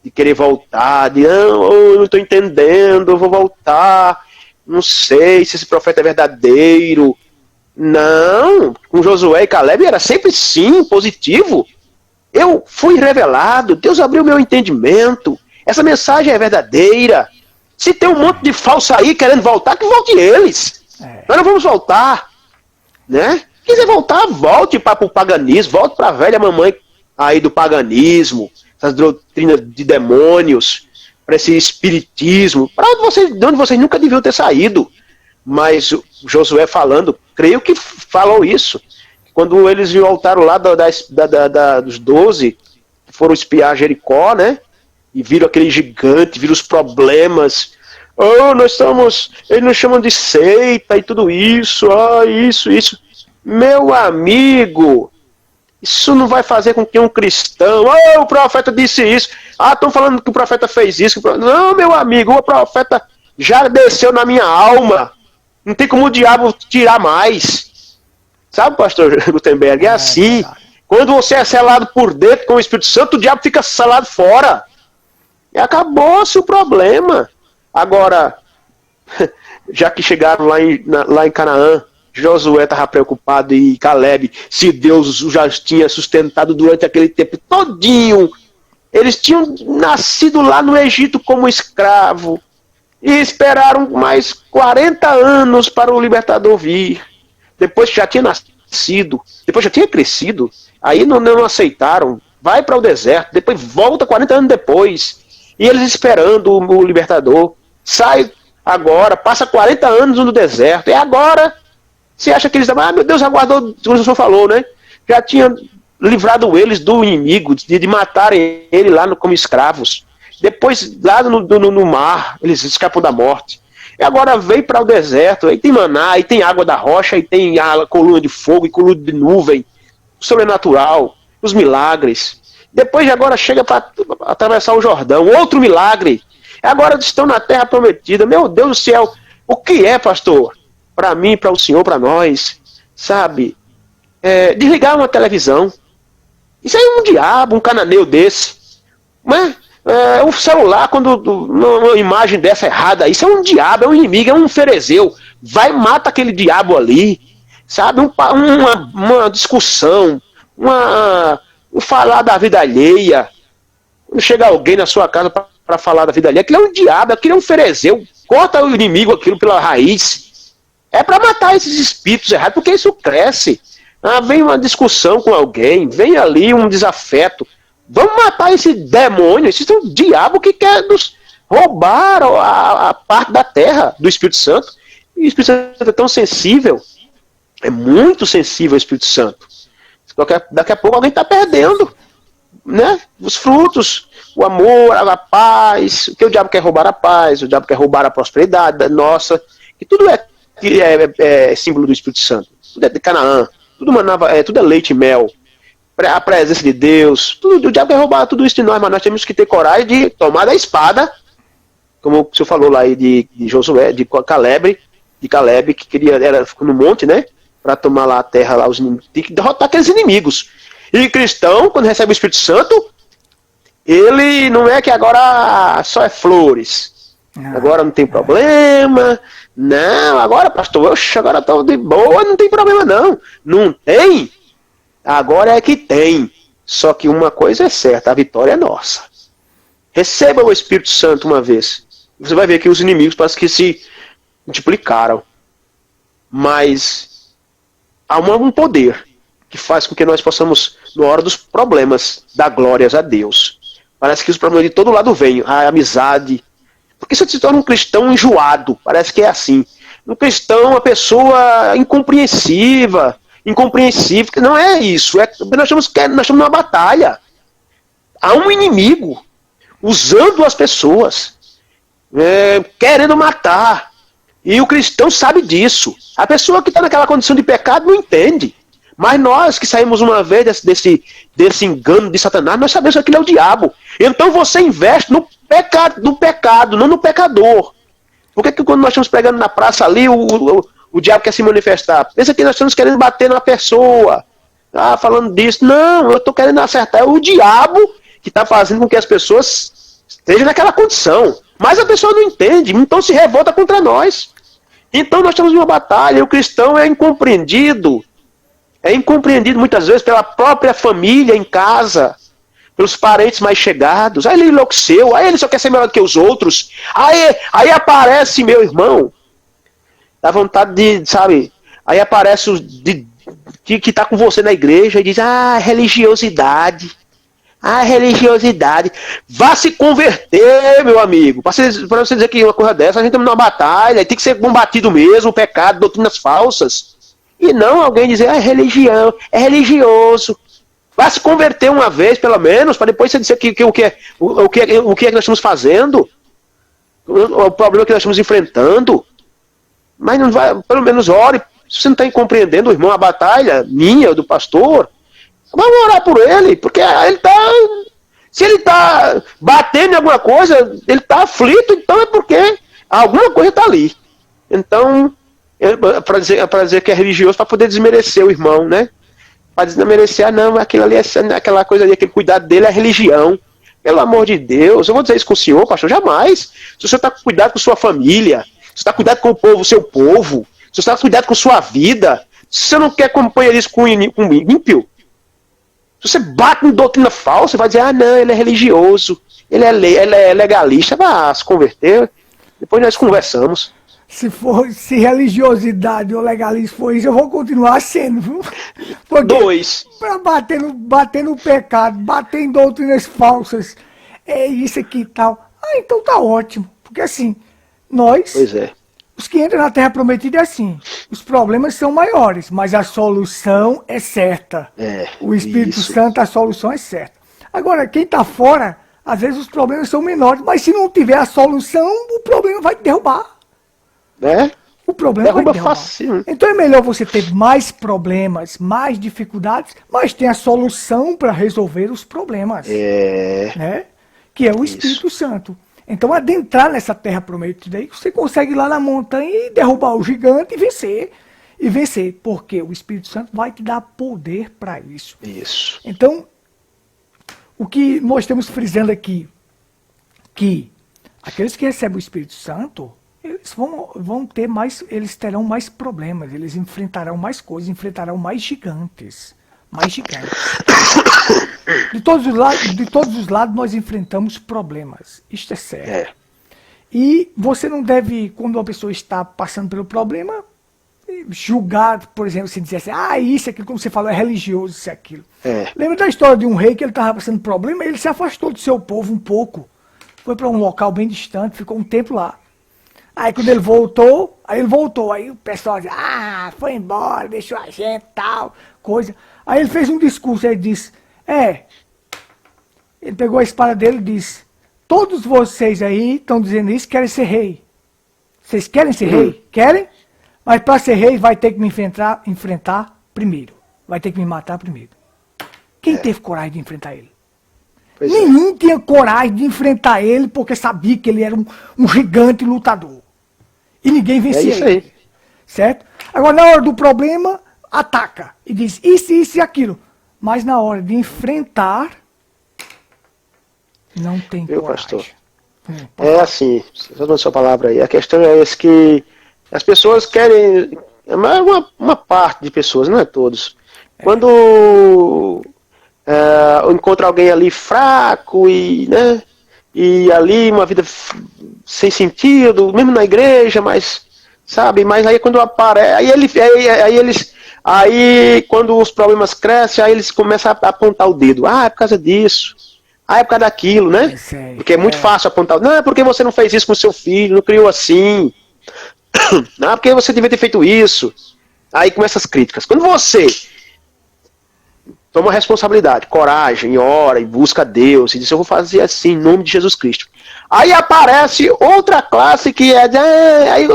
de querer voltar, eu não estou entendendo, eu vou voltar, não sei se esse profeta é verdadeiro. Não, com Josué e Caleb era sempre sim, positivo. Eu fui revelado, Deus abriu meu entendimento, essa mensagem é verdadeira. Se tem um monte de falso aí querendo voltar, que volte eles. Nós não vamos voltar, né? Quiser voltar, volte para o paganismo, volte para a velha mamãe aí do paganismo, essas doutrinas de demônios, para esse espiritismo, de onde vocês nunca deviam ter saído. Mas Josué falando, creio que falou isso. Quando eles voltaram lá dos 12, foram espiar Jericó, né? E viram aquele gigante, viram os problemas. Eles nos chamam de seita e tudo isso, isso. Meu amigo, isso não vai fazer com que um cristão, o profeta disse isso, estão falando que o profeta fez isso. Não, meu amigo, o profeta já desceu na minha alma, não tem como o diabo tirar mais. Sabe, pastor Gutenberg, é assim, quando você é selado por dentro com o Espírito Santo, o diabo fica selado fora, e acabou-se o problema. Agora, já que chegaram lá em Canaã, Josué estava preocupado e Caleb, se Deus já tinha sustentado durante aquele tempo todinho. Eles tinham nascido lá no Egito como escravo e esperaram mais 40 anos para o libertador vir. Depois que já tinha nascido, depois já tinha crescido, aí não aceitaram. Vai para o deserto, depois volta 40 anos depois. E eles esperando o libertador. Sai agora, passa 40 anos no deserto. E agora... Você acha que eles... meu Deus, aguardou, como o senhor falou, né? Já tinha livrado eles do inimigo, de matarem ele lá como escravos. Depois, lá no mar, eles escapam da morte. E agora vem para o deserto, aí tem maná, aí tem água da rocha, aí tem a coluna de fogo e coluna de nuvem, o sobrenatural, os milagres. Depois agora chega para atravessar o Jordão, outro milagre. Agora estão na terra prometida. Meu Deus do céu, o que é, pastor? Para mim, para o senhor, para nós, sabe? Desligar uma televisão. Isso aí é um diabo, um cananeu desse. Mas o celular, quando uma imagem dessa errada, isso é um diabo, é um inimigo, é um ferezeu. Vai, mata aquele diabo ali, sabe? Uma discussão, falar da vida alheia. Quando chega alguém na sua casa para falar da vida alheia, aquilo é um diabo, aquilo é um ferezeu. Corta o inimigo aquilo pela raiz. É para matar esses espíritos errados, porque isso cresce. Vem uma discussão com alguém, vem ali um desafeto. Vamos matar esse demônio, esse é um diabo que quer nos roubar a parte da terra do Espírito Santo. E o Espírito Santo é tão sensível, é muito sensível ao Espírito Santo. Daqui a pouco alguém está perdendo, né? Os frutos, o amor, a paz, porque o diabo quer roubar a paz, o diabo quer roubar a prosperidade da nossa, que tudo é símbolo do Espírito Santo, tudo é de Canaã, tudo é leite e mel. A presença de Deus, tudo, o diabo quer roubar tudo isso de nós, mas nós temos que ter coragem de tomar da espada, como o senhor falou lá aí de Josué, de Caleb, que era no monte, né, para tomar lá a terra, lá, tem que derrotar aqueles inimigos. E cristão, quando recebe o Espírito Santo, ele não é que agora só é flores, agora não tem problema, não, agora pastor, agora estou de boa, não tem problema não tem. Agora é que tem. Só que uma coisa é certa, a vitória é nossa. Receba o Espírito Santo uma vez. Você vai ver que os inimigos parece que se multiplicaram. Mas há um poder que faz com que nós possamos, na hora dos problemas, dar glórias a Deus. Parece que os problemas de todo lado vêm. A amizade. Porque você se torna um cristão enjoado. Parece que é assim. Um cristão, uma pessoa incompreensível, não é isso. Nós estamos numa batalha. Há um inimigo usando as pessoas, querendo matar. E o cristão sabe disso. A pessoa que está naquela condição de pecado não entende. Mas nós que saímos uma vez desse engano de Satanás, nós sabemos que aquilo é o diabo. Então você investe no pecado, não no pecador. Por que quando nós estamos pregando na praça ali, o diabo quer se manifestar? Pensa que nós estamos querendo bater na pessoa. Falando disso. Não, eu estou querendo acertar. É o diabo que está fazendo com que as pessoas estejam naquela condição. Mas a pessoa não entende, então se revolta contra nós. Então nós estamos em uma batalha. O cristão é incompreendido muitas vezes pela própria família em casa, pelos parentes mais chegados. Aí ele enlouqueceu, aí ele só quer ser melhor do que os outros. Aí aparece meu irmão. Dá vontade de, sabe? Aí aparece que está com você na igreja e diz: religiosidade. Religiosidade. Vá se converter, meu amigo. Para você dizer que uma coisa dessa, a gente está numa batalha, tem que ser combatido mesmo, o pecado, doutrinas falsas. E não alguém dizer: religião, é religioso. Vá se converter uma vez, pelo menos, para depois você dizer o que é que nós estamos fazendo, o problema que nós estamos enfrentando. Mas não vai, pelo menos ore. Se você não está compreendendo, irmão, a batalha minha, do pastor, vamos orar por ele, porque se ele está batendo em alguma coisa, ele está aflito, então é porque alguma coisa está ali. Então, para dizer que é religioso, para poder desmerecer o irmão, né? Para desmerecer, não, aquilo ali aquela coisa ali, aquele cuidado dele é religião. Pelo amor de Deus, eu vou dizer isso com o senhor, pastor, jamais. Se você está com cuidado com sua família, se você está com cuidado com o povo, seu povo, se você está com cuidado com sua vida, se você não quer companheirismo com ímpio, se você bate em doutrina falsa, você vai dizer: não, ele é religioso, ele é legalista, vai se converter, depois nós conversamos. Se religiosidade ou legalismo for isso, eu vou continuar sendo, viu? Porque para bater no pecado, bater em doutrinas falsas, é isso aqui e tal. Então tá ótimo. Porque assim, os que entram na Terra Prometida é assim, os problemas são maiores, mas a solução é certa. O Espírito Santo, a solução é certa. Agora, quem tá fora, Às vezes os problemas são menores, mas se não tiver a solução, o problema vai te derrubar. Né? O problema Derruba vai te derrubar. facinho. Então é melhor você ter mais problemas, mais dificuldades, mas tem a solução para resolver os problemas. Né? Que é o Espírito Santo. Então adentrar nessa terra prometida aí, você consegue ir lá na montanha e derrubar o gigante e vencer. E vencer, porque o Espírito Santo vai te dar poder para isso. Isso. Então, o que nós estamos frisando aqui, que aqueles que recebem o Espírito Santo, eles vão ter mais, eles terão mais problemas, eles enfrentarão mais coisas, enfrentarão mais gigantes. Mais gigantes. De todos os lados nós enfrentamos problemas. Isto é sério. E você não deve, quando uma pessoa está passando pelo problema, julgar, por exemplo, se dizer assim, isso, aquilo, como você falou, é religioso, isso, aquilo. Lembra da história de um rei que ele estava passando problema, ele se afastou do seu povo um pouco, foi para um local bem distante, ficou um tempo lá. Aí quando ele voltou, aí o pessoal disse, foi embora, deixou a gente, tal, coisa. Aí ele fez um discurso, ele disse, ele pegou a espada dele e disse, todos vocês aí estão dizendo isso, querem ser rei. Vocês querem ser rei? Querem? Mas para ser rei vai ter que me enfrentar primeiro. Vai ter que me matar primeiro. Quem teve coragem de enfrentar ele? Nenhum tinha coragem de enfrentar ele porque sabia que ele era um gigante lutador. E ninguém vencia isso ele. aí. Certo? Agora, na hora do problema, ataca. E diz isso e aquilo. Mas na hora de enfrentar, não tem coragem. Pastor? É assim, só dando sua palavra aí. A questão é essa que as pessoas querem, uma parte de pessoas, não é todos. Quando encontra alguém ali fraco e ali uma vida sem sentido, mesmo na igreja, mas aí quando aparece, aí quando os problemas crescem, aí eles começam a apontar o dedo. É por causa disso. É por causa daquilo, né? Porque é muito fácil apontar. Não, é porque você não fez isso com seu filho, não criou assim. Não, porque você devia ter feito isso. Aí começam as críticas. Quando você toma responsabilidade, coragem, ora e busca Deus, e diz, eu vou fazer assim, em nome de Jesus Cristo. Aí aparece outra classe que aí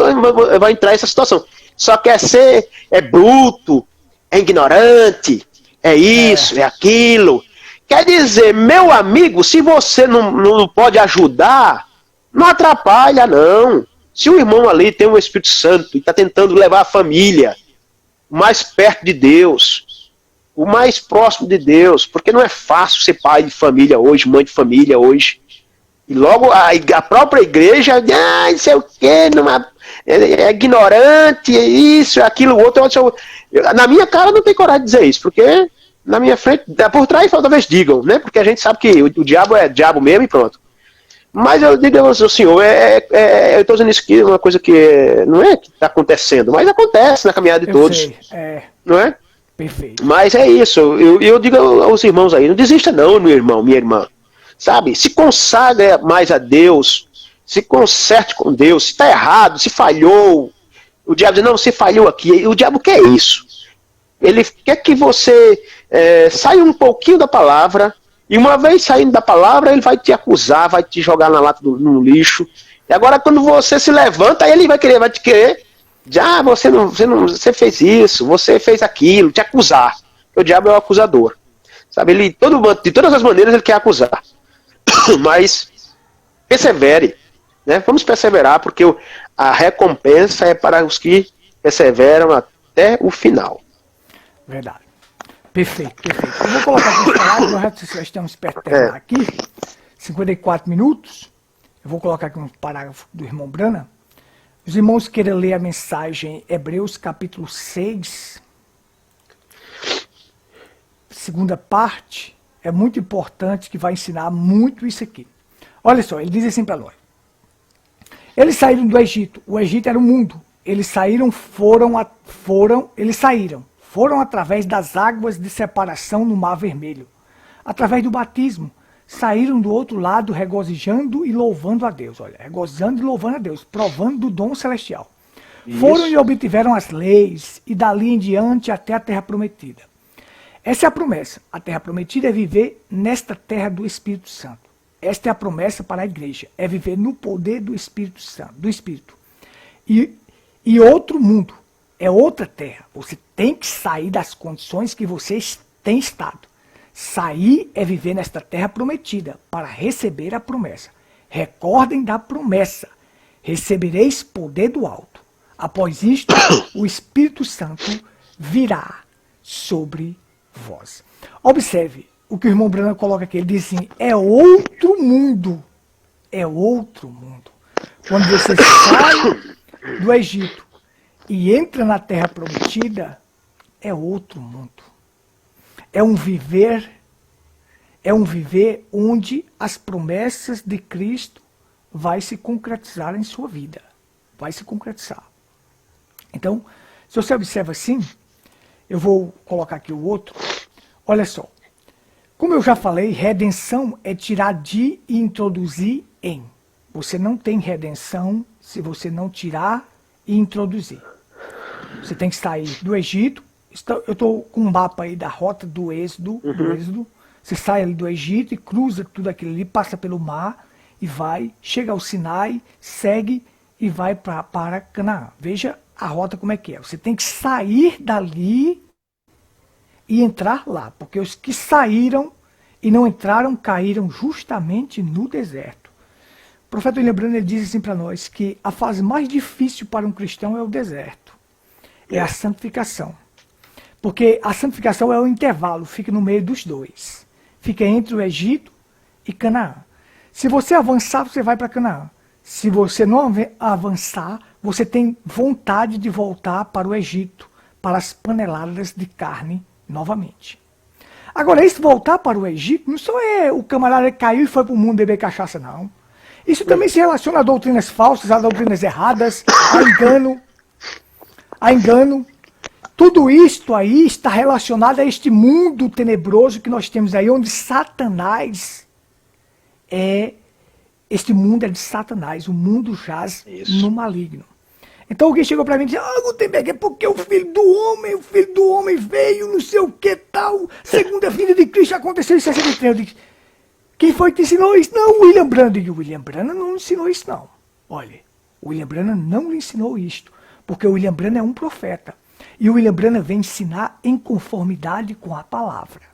vai entrar essa situação. Só quer ser, bruto, é ignorante, é isso, é aquilo. Quer dizer, meu amigo, se você não pode ajudar, não atrapalha, não. Se o irmão ali tem o Espírito Santo e está tentando levar a família mais perto de Deus, o mais próximo de Deus, porque não é fácil ser pai de família hoje, mãe de família hoje. E logo a própria igreja, não sei o quê, é ignorante, é isso, é aquilo, outro. Na minha cara não tem coragem de dizer isso, porque na minha frente, por trás talvez digam, né? Porque a gente sabe que o diabo é diabo mesmo e pronto. Mas eu digo ao senhor, eu estou dizendo isso aqui, uma coisa que não é que está acontecendo, mas acontece na caminhada de todos. Sei, não é? Perfeito. Mas é isso, eu digo aos irmãos aí, não desista não, meu irmão, minha irmã. Sabe, se consagre mais a Deus, se conserte com Deus, se está errado, se falhou. O diabo diz, não, você falhou aqui. O diabo quer isso. Ele quer que você saia um pouquinho da palavra, e uma vez saindo da palavra, ele vai te acusar, vai te jogar na lata no lixo. E agora quando você se levanta, aí ele vai te querer, você fez isso, você fez aquilo, te acusar. O diabo é o acusador. Sabe, ele de todas as maneiras ele quer acusar. Mas persevere, né? Vamos perseverar, porque a recompensa é para os que perseveram até o final. Verdade. Perfeito. Eu vou colocar aqui os parágrafos, nós já estamos perto de terminar aqui, 54 minutos. Eu vou colocar aqui um parágrafo do irmão Brana. Os irmãos querem ler a mensagem Hebreus capítulo 6, segunda parte. É muito importante, que vai ensinar muito isso aqui. Olha só, ele diz assim para nós. Eles saíram do Egito. O Egito era o mundo. Eles foram através das águas de separação no Mar Vermelho. Através do batismo. Saíram do outro lado regozijando e louvando a Deus. Olha, regozijando e louvando a Deus, provando do dom celestial. Isso. Foram e obtiveram as leis, e dali em diante até a terra prometida. Essa é a promessa. A terra prometida é viver nesta terra do Espírito Santo. Esta é a promessa para a igreja, é viver no poder do Espírito Santo, do Espírito. E outro mundo, é outra terra. Você tem que sair das condições que você tem estado. Sair é viver nesta terra prometida, para receber a promessa. Recordem da promessa, recebereis poder do alto. Após isto, o Espírito Santo virá sobre vós. Observe o que o irmão Branham coloca aqui. Ele diz assim, é outro mundo. É outro mundo. Quando você sai do Egito e entra na terra prometida, é outro mundo. É um viver onde as promessas de Cristo vai se concretizar em sua vida. Vai se concretizar. Então, se você observa assim, eu vou colocar aqui o outro. Olha só. Como eu já falei, redenção é tirar de e introduzir em. Você não tem redenção se você não tirar e introduzir. Você tem que sair do Egito. Eu estou com um mapa aí da rota do Êxodo. Você sai ali do Egito e cruza tudo aquilo ali, passa pelo mar e vai, chega ao Sinai, segue e vai para Canaã. Veja a rota como é que é. Você tem que sair dali e entrar lá, porque os que saíram e não entraram caíram justamente no deserto. O profeta William Branham diz assim para nós que a fase mais difícil para um cristão é o deserto, é a santificação. Porque a santificação é o intervalo, fica no meio dos dois. Fica entre o Egito e Canaã. Se você avançar, você vai para Canaã. Se você não avançar, você tem vontade de voltar para o Egito, para as paneladas de carne novamente. Agora, esse voltar para o Egito não só é o camarada que caiu e foi para o mundo beber cachaça, não. Isso também se relaciona a doutrinas falsas, a doutrinas erradas, a engano. Tudo isto aí está relacionado a este mundo tenebroso que nós temos aí, onde Satanás este mundo é de Satanás, o mundo jaz no maligno. Então alguém chegou para mim e disse, Gutenberg, é porque o filho do homem veio, não sei o que tal, segunda vinda de Cristo aconteceu em 63. Eu disse, quem foi que te ensinou isso? Não, o William Branham. E o William Branham não ensinou isso não. Olha, o William Branham não lhe ensinou isto, porque o William Branham é um profeta. E o William Branham vem ensinar em conformidade com a palavra.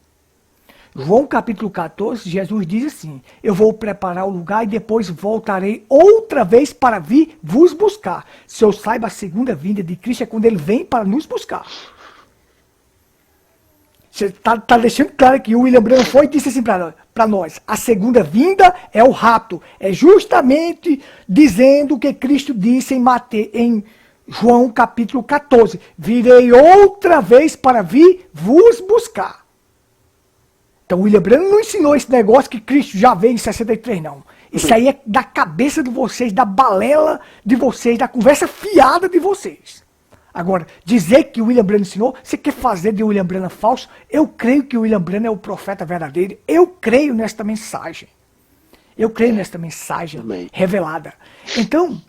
João capítulo 14, Jesus diz assim, eu vou preparar o lugar e depois voltarei outra vez para vir vos buscar. Se eu saiba, a segunda vinda de Cristo é quando ele vem para nos buscar. Você está deixando claro que o William Branham foi e disse assim para nós, a segunda vinda é o rapto. É justamente dizendo o que Cristo disse em João capítulo 14, virei outra vez para vir vos buscar. Então o William Branham não ensinou esse negócio que Cristo já veio em 63, não. Isso aí é da cabeça de vocês, da balela de vocês, da conversa fiada de vocês. Agora, dizer que o William Branham ensinou, você quer fazer de William Branham falso? Eu creio que o William Branham é o profeta verdadeiro. Eu creio nesta mensagem. Eu creio nesta mensagem revelada. Então,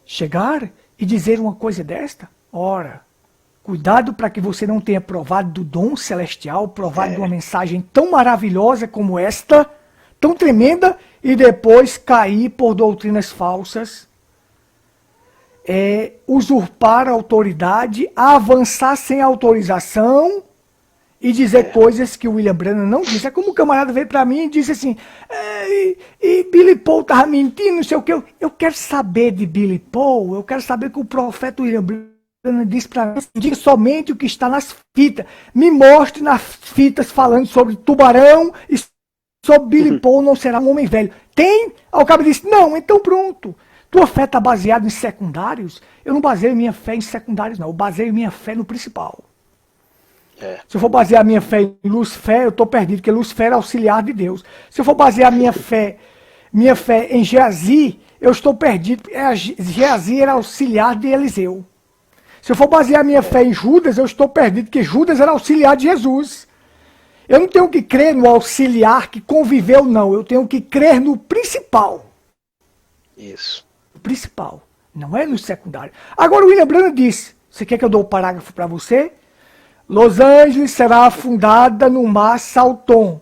chegar e dizer uma coisa desta, ora, cuidado para que você não tenha provado do dom celestial, provado de uma mensagem tão maravilhosa como esta, tão tremenda, e depois cair por doutrinas falsas, usurpar a autoridade, avançar sem autorização e dizer coisas que o William Branham não disse. É como o camarada veio para mim e disse assim, e Billy Paul estava mentindo, não sei o que. Eu quero saber de Billy Paul, eu quero saber que o profeta William Branham diz para mim, diga somente o que está nas fitas. Me mostre nas fitas falando sobre tubarão e sobre Billy Paul não será um homem velho. Tem? Aí o cara disse, não, então pronto. Tua fé está baseada em secundários? Eu não baseio minha fé em secundários, não. Eu baseio minha fé no principal. Se eu for basear minha fé em Lucifer, eu estou perdido, porque Lucifer é auxiliar de Deus. Se eu for basear minha fé em Geazi, eu estou perdido, porque Geazi era auxiliar de Eliseu. Se eu for basear minha fé em Judas, eu estou perdido, porque Judas era auxiliar de Jesus. Eu não tenho que crer no auxiliar que conviveu, não. Eu tenho que crer no principal. Isso. O principal, não é no secundário. Agora o William Branham disse, você quer que eu dou o parágrafo para você? Los Angeles será afundada no mar Salton,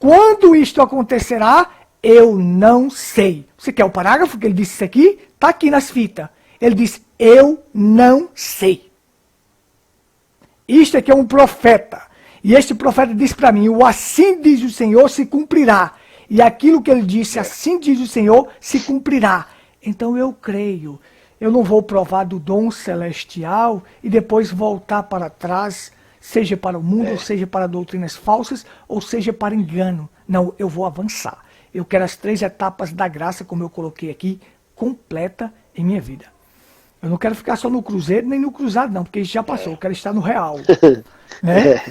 quando isto acontecerá, eu não sei. Você quer o parágrafo que ele disse isso aqui? Está aqui nas fitas. Ele diz, eu não sei. Isto aqui é um profeta. E este profeta diz para mim, o assim diz o Senhor se cumprirá. E aquilo que ele disse, assim diz o Senhor, se cumprirá. Então eu creio. Eu não vou provar do dom celestial e depois voltar para trás, seja para o mundo, ou seja para doutrinas falsas, ou seja para engano. Não, eu vou avançar. Eu quero as 3 etapas da graça, como eu coloquei aqui, completa em minha vida. Eu não quero ficar só no cruzeiro, nem no cruzado não, porque isso já passou. Eu quero estar no real. Né?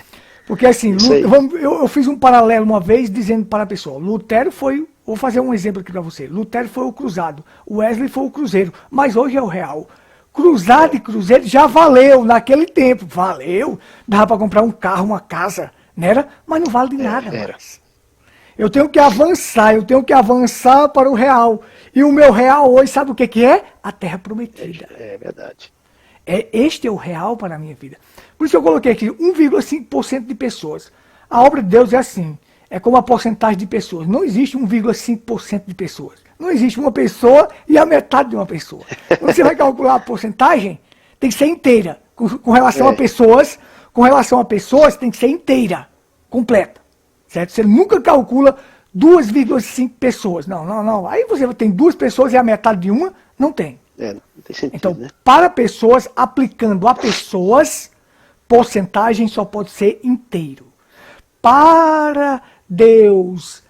Porque assim, eu fiz um paralelo uma vez dizendo para a pessoa, Lutero foi, vou fazer um exemplo aqui para você, Lutero foi o cruzado, Wesley foi o cruzeiro, mas hoje é o real. Cruzado e cruzeiro já valeu naquele tempo, valeu, dava para comprar um carro, uma casa, não era? Mas não vale de nada mais. Eu tenho que avançar para o real. E o meu real hoje, sabe o que é? A terra prometida. É verdade. Este é o real para a minha vida. Por isso eu coloquei aqui 1,5% de pessoas. A obra de Deus é assim. É como a porcentagem de pessoas. Não existe 1,5% de pessoas. Não existe uma pessoa e a metade de uma pessoa. Quando você vai calcular a porcentagem, tem que ser inteira. Com relação a pessoas, tem que ser inteira, completa. Certo? Você nunca calcula 2,5 pessoas. Não. Aí você tem 2 pessoas e a metade de uma, não tem. Não tem sentido, então, né? para pessoas, aplicando a pessoas, porcentagem só pode ser inteiro. Para Deus,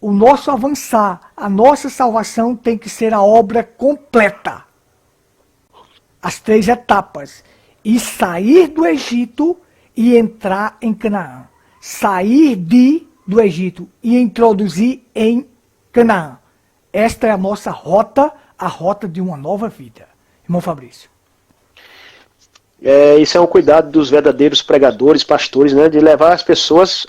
o nosso avançar, a nossa salvação tem que ser a obra completa. As 3 etapas. E sair do Egito e entrar em Canaã. Sair do Egito e introduzir em Canaã. Esta é a nossa rota, a rota de uma nova vida. Irmão Fabrício. Isso é um cuidado dos verdadeiros pregadores, pastores, né, de levar as pessoas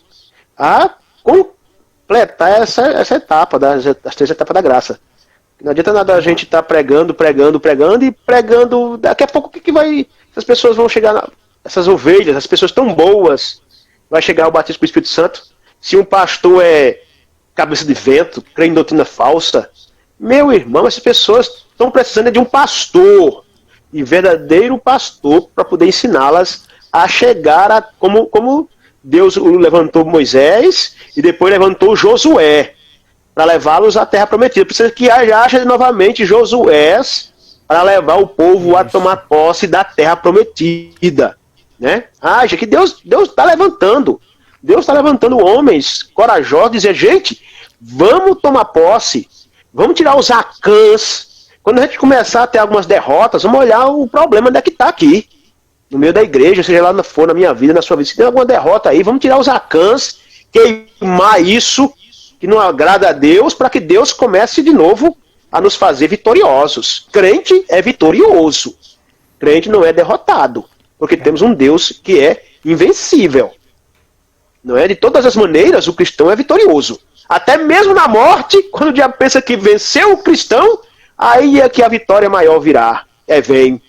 a completar essa etapa, das 3 etapas da graça. Não adianta nada a gente estar pregando, e pregando, daqui a pouco o que vai... As pessoas vão chegar, essas ovelhas, as pessoas tão boas, vai chegar o batismo com o Espírito Santo. Se um pastor é cabeça de vento, crê em doutrina falsa, meu irmão, essas pessoas estão precisando de um pastor, e verdadeiro pastor, para poder ensiná-las a chegar a como Deus levantou Moisés e depois levantou Josué, para levá-los à terra prometida. Precisa que haja novamente Josué para levar o povo a tomar posse da terra prometida. Né? Haja que Deus está levantando. Deus está levantando homens corajosos, dizer, gente, vamos tomar posse, vamos tirar os acãs. Quando a gente começar a ter algumas derrotas, vamos olhar o problema onde é que está aqui. No meio da igreja, seja lá for na minha vida, na sua vida, se tem alguma derrota aí, vamos tirar os acãs, queimar isso que não agrada a Deus, para que Deus comece de novo a nos fazer vitoriosos. Crente é vitorioso. Crente não é derrotado, porque temos um Deus que é invencível. Não é? De todas as maneiras, o cristão é vitorioso. Até mesmo na morte, quando o diabo pensa que venceu o cristão, aí é que a vitória maior virá. Vem.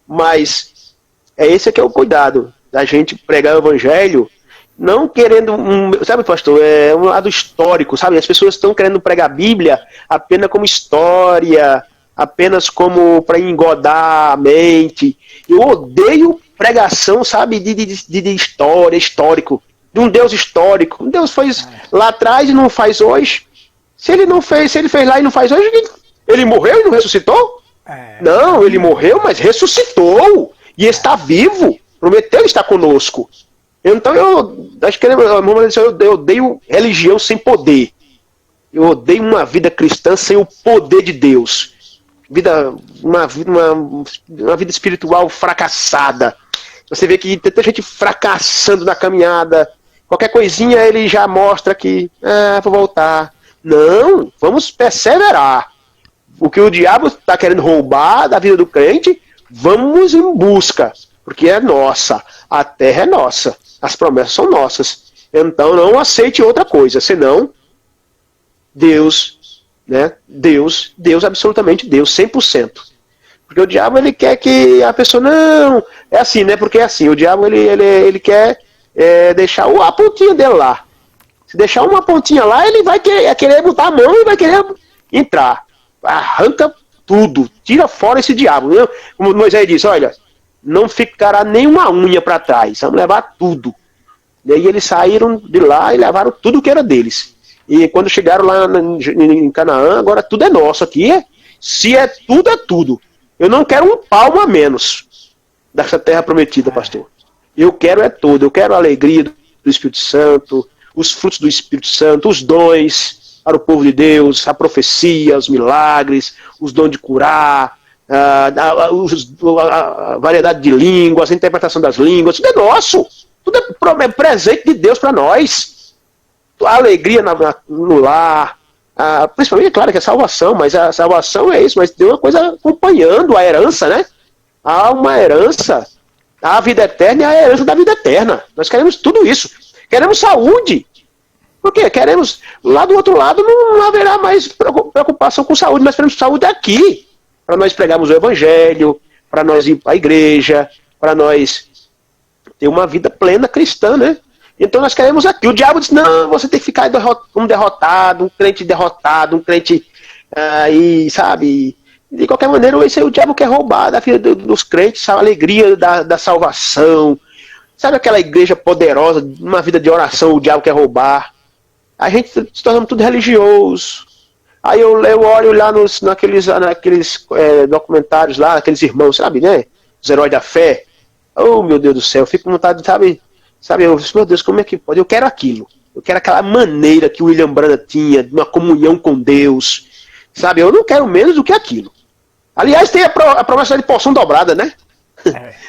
Mas esse que é o cuidado da gente pregar o evangelho, não querendo, sabe, pastor, um lado histórico, sabe? As pessoas estão querendo pregar a Bíblia apenas como história, apenas como para engodar a mente. Eu odeio pregação, sabe, de história, histórico, de um Deus histórico. Um Deus fez lá atrás e não faz hoje. Se ele fez lá e não faz hoje, ele morreu e não ressuscitou? Não, ele morreu, mas ressuscitou e está vivo. Prometeu estar conosco. Então eu odeio religião sem poder. Eu odeio uma vida cristã sem o poder de Deus. Uma vida espiritual fracassada. Você vê que tem tanta gente fracassando na caminhada. Qualquer coisinha ele já mostra que vou voltar. Não, vamos perseverar. O que o diabo está querendo roubar da vida do crente, vamos em busca. Porque é nossa. A terra é nossa. As promessas são nossas. Então não aceite outra coisa, senão Deus, né? Deus, absolutamente Deus, 100%. Porque o diabo, ele quer que a pessoa, não, é assim, né? Porque é assim, o diabo, ele quer deixar a pontinha dele lá. Se deixar uma pontinha lá, ele vai querer botar a mão e vai querer entrar. Arranca tudo, tira fora esse diabo. Viu? Como Moisés disse, olha, não ficará nenhuma unha para trás, vamos levar tudo. E aí eles saíram de lá e levaram tudo que era deles. E quando chegaram lá em Canaã, agora tudo é nosso aqui. Se é tudo, é tudo. Eu não quero um palmo a menos dessa terra prometida, pastor. Eu quero é tudo. Eu quero a alegria do Espírito Santo, os frutos do Espírito Santo, os dons para o povo de Deus, a profecia, os milagres, os dons de curar, a variedade de línguas, a interpretação das línguas. Tudo é nosso. Tudo é presente de Deus para nós. A alegria no lar, principalmente, é claro que é salvação, mas a salvação é isso, mas tem uma coisa acompanhando a herança, né? Há uma herança, a vida eterna e a herança da vida eterna. Nós queremos tudo isso. Queremos saúde. Por quê? Queremos, lá do outro lado não haverá mais preocupação com saúde, nós queremos saúde aqui. Para nós pregarmos o evangelho, para nós ir para a igreja, para nós ter uma vida plena cristã, né? Então nós queremos aqui. O diabo diz, não, você tem que ficar um derrotado, um crente, aí, sabe? De qualquer maneira, esse aí o diabo quer roubar da vida dos crentes, a alegria da salvação. Sabe aquela igreja poderosa, uma vida de oração, o diabo quer roubar. A gente se torna tudo religioso. Aí eu olho lá naqueles documentários lá, aqueles irmãos, sabe, né? Os heróis da fé. Oh, meu Deus do céu, eu fico com vontade, sabe, eu meu Deus, como é que pode? Eu quero aquilo. Eu quero aquela maneira que o William Branham tinha, de uma comunhão com Deus. Sabe, eu não quero menos do que aquilo. Aliás, tem a promessa de porção dobrada, né?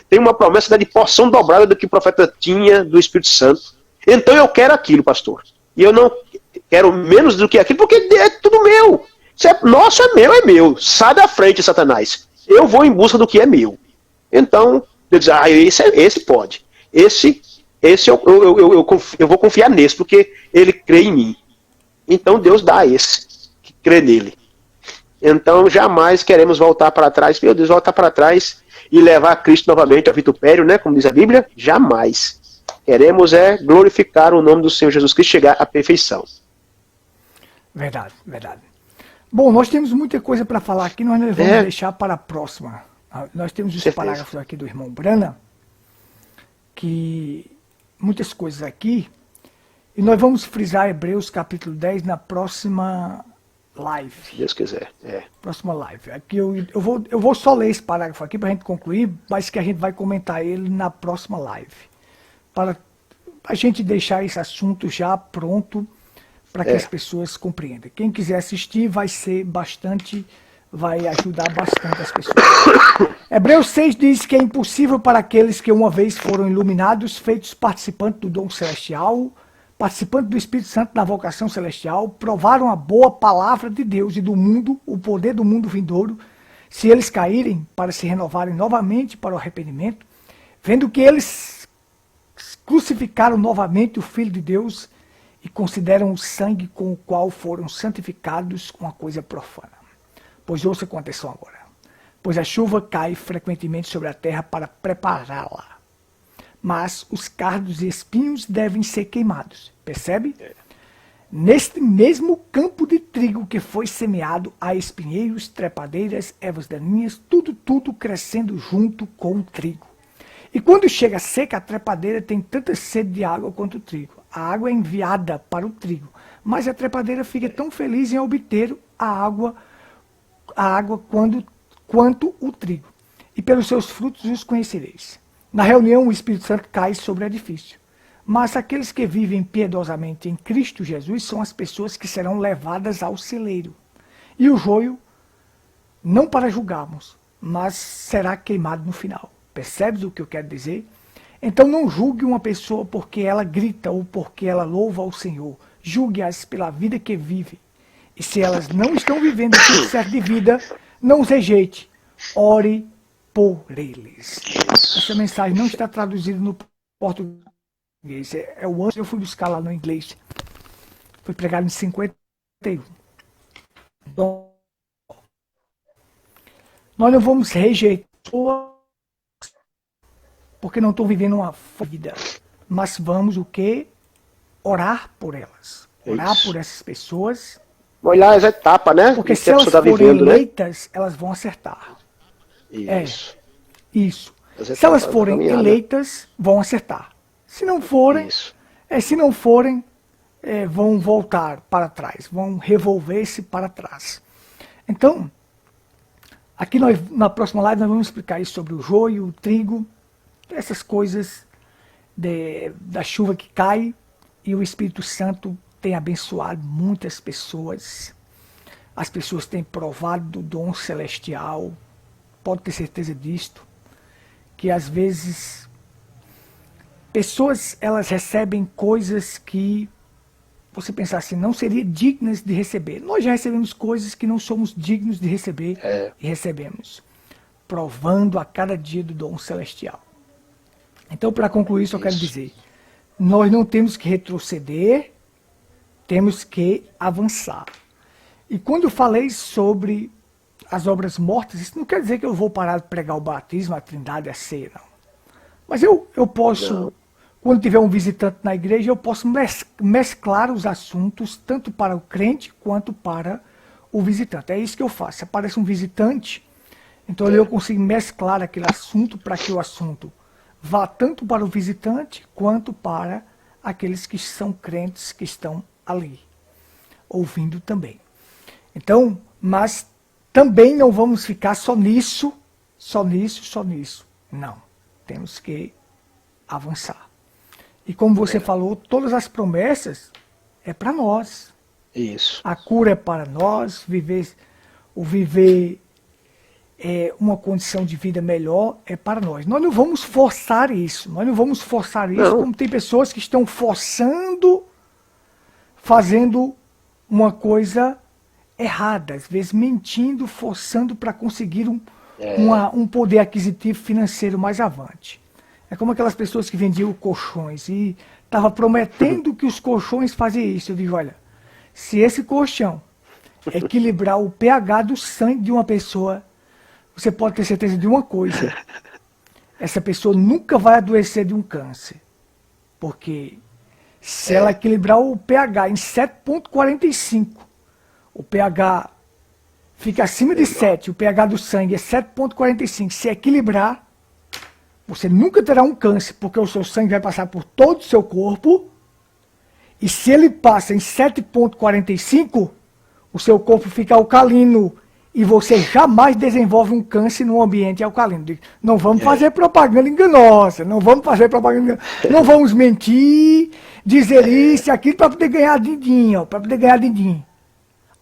Tem uma promessa de porção dobrada do que o profeta tinha do Espírito Santo. Então eu quero aquilo, pastor. E eu não quero menos do que aquilo, porque é tudo meu. Se é nosso, é meu. Sai da frente, Satanás. Eu vou em busca do que é meu. Então, eu diz, esse pode. Esse eu vou confiar nesse, porque ele crê em mim. Então Deus dá a esse que crê nele. Então jamais queremos voltar para trás, meu Deus, voltar para trás e levar Cristo novamente ao vitupério, né? Como diz a Bíblia, jamais. Queremos glorificar o nome do Senhor Jesus Cristo, chegar à perfeição. Verdade, verdade. Bom, nós temos muita coisa para falar aqui, nós vamos deixar para a próxima. Nós temos os parágrafos aqui do irmão Branham, que muitas coisas aqui, e nós vamos frisar Hebreus capítulo 10 na próxima live. Se Deus quiser. Próxima live. Aqui eu vou só ler esse parágrafo aqui para a gente concluir, mas que a gente vai comentar ele na próxima live. Para a gente deixar esse assunto já pronto para que as pessoas compreendam. Quem quiser assistir vai ajudar bastante as pessoas. Hebreus 6 diz que é impossível para aqueles que uma vez foram iluminados, feitos participantes do dom celestial, participantes do Espírito Santo na vocação celestial, provaram a boa palavra de Deus e do mundo, o poder do mundo vindouro, se eles caírem para se renovarem novamente para o arrependimento, vendo que eles crucificaram novamente o Filho de Deus e consideram o sangue com o qual foram santificados uma coisa profana. Pois ouça com atenção agora. Pois a chuva cai frequentemente sobre a terra para prepará-la. Mas os cardos e espinhos devem ser queimados. Percebe? Neste mesmo campo de trigo que foi semeado, há espinheiros, trepadeiras, ervas daninhas, tudo crescendo junto com o trigo. E quando chega seca, a trepadeira tem tanta sede de água quanto o trigo. A água é enviada para o trigo, mas a trepadeira fica tão feliz em obter a água quanto o trigo. E pelos seus frutos os conhecereis. Na reunião, o Espírito Santo cai sobre o edifício. Mas aqueles que vivem piedosamente em Cristo Jesus são as pessoas que serão levadas ao celeiro. E o joio, não para julgarmos, mas será queimado no final. Percebes o que eu quero dizer? Então não julgue uma pessoa porque ela grita ou porque ela louva ao Senhor. Julgue-as pela vida que vive. E se elas não estão vivendo tudo certo de vida, não os rejeite. Ore por eles. Essa mensagem não está traduzida no português. É o antes, eu fui buscar lá no inglês. Foi pregado em 51. Então, nós não vamos rejeitar porque não estão vivendo uma vida. Mas vamos o quê? orar por elas. Orar Isso. por essas pessoas. Olhar as etapas, né? Porque do que se a elas pessoa tá forem vivendo, né? eleitas, elas vão acertar. Isso. Isso. As Se etapas elas da forem caminhada. eleitas, vão acertar. Se não forem, Isso. se não forem, vão voltar para trás, vão revolver-se para trás. Então, aqui na próxima live nós vamos explicar isso sobre o joio, o trigo, essas coisas da chuva que cai, e o Espírito Santo tem abençoado muitas pessoas. As pessoas têm provado do dom celestial, pode ter certeza disto, que às vezes pessoas elas recebem coisas que você pensar assim, não seriam dignas de receber. Nós já recebemos coisas que não somos dignos de receber e recebemos, provando a cada dia do dom celestial. Então, para concluir isso, eu quero dizer, nós não temos que retroceder, temos que avançar. E quando eu falei sobre as obras mortas, isso não quer dizer que eu vou parar de pregar o batismo, a trindade, a ceia, não. Mas eu posso, Não. quando tiver um visitante na igreja, eu posso mesclar os assuntos, tanto para o crente quanto para o visitante. É isso que eu faço. Se aparece um visitante, então eu consigo mesclar aquele assunto para que o assunto vá tanto para o visitante quanto para aqueles que são crentes que estão ali, ouvindo também. Então, mas também não vamos ficar só nisso. Não. Temos que avançar. E como você falou, todas as promessas é para nós. Isso. A cura é para nós, viver uma condição de vida melhor é para nós. Nós não vamos forçar isso. Não. Como tem pessoas que estão forçando, fazendo uma coisa errada, às vezes mentindo, forçando para conseguir um poder aquisitivo financeiro mais avante. É como aquelas pessoas que vendiam colchões e estavam prometendo que os colchões faziam isso. Eu digo, olha, se esse colchão equilibrar o pH do sangue de uma pessoa, você pode ter certeza de uma coisa. Essa pessoa nunca vai adoecer de um câncer. Porque se ela equilibrar o pH em 7,45, o pH fica acima de 7, o pH do sangue é 7,45. Se equilibrar, você nunca terá um câncer, porque o seu sangue vai passar por todo o seu corpo. E se ele passa em 7,45, o seu corpo fica alcalino. E você jamais desenvolve um câncer num ambiente alcalino. Não vamos fazer propaganda enganosa, não vamos mentir, dizer isso e aquilo para poder ganhar din-din,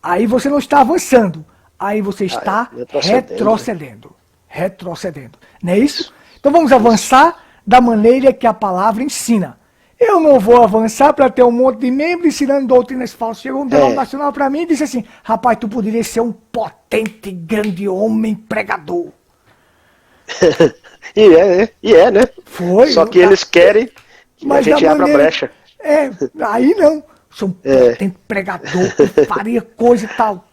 Aí você não está avançando, aí você está retrocedendo. Não é isso? Então vamos avançar da maneira que a palavra ensina. Eu não vou avançar para ter um monte de membros ensinando doutrinas falsas. Chegou um denominacional para mim e disse assim, rapaz, tu poderia ser um potente, grande homem pregador. E é, né? Foi. Só que eles querem que a gente abra a brecha. Aí não. Sou um potente pregador, que faria coisa e tal.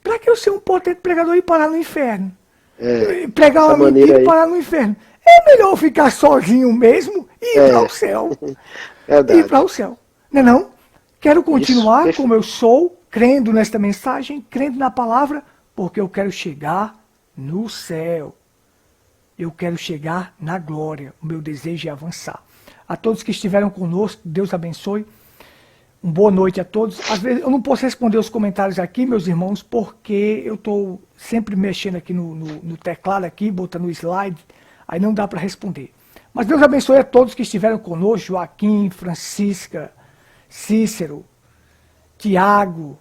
Para que eu ser um potente pregador e parar no inferno? Pregar uma mentira e parar no inferno. É melhor eu ficar sozinho mesmo e ir para o céu. Ir para o céu. Não é não? Quero continuar como eu sou, crendo nesta mensagem, crendo na palavra, porque eu quero chegar no céu. Eu quero chegar na glória. O meu desejo é avançar. A todos que estiveram conosco, Deus abençoe. Uma boa noite a todos. Às vezes eu não posso responder os comentários aqui, meus irmãos, porque eu estou sempre mexendo aqui no teclado, aqui, botando o slide. Aí não dá para responder. Mas Deus abençoe a todos que estiveram conosco, Joaquim, Francisca, Cícero, Tiago,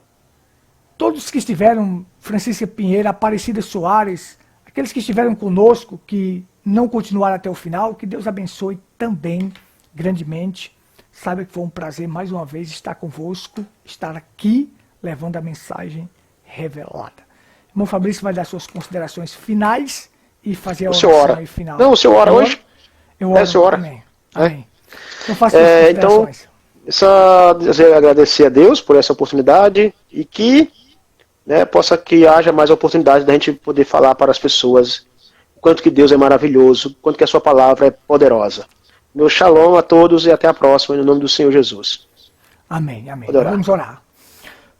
todos que estiveram, Francisca Pinheiro, Aparecida Soares, aqueles que estiveram conosco, que não continuaram até o final, que Deus abençoe também grandemente. Saiba que foi um prazer mais uma vez estar convosco, estar aqui levando a mensagem revelada. Irmão Fabrício vai dar suas considerações finais e fazer a oração aí final. Não, o senhor ora hoje? Eu oro. O senhor ora? Amém. Amém. Então faça suas considerações. Então, só agradecer a Deus por essa oportunidade e que possa que haja mais oportunidade da gente poder falar para as pessoas o quanto que Deus é maravilhoso, o quanto que a sua palavra é poderosa. Meu shalom a todos e até a próxima, em nome do Senhor Jesus. Amém, amém. Pode orar. Vamos orar.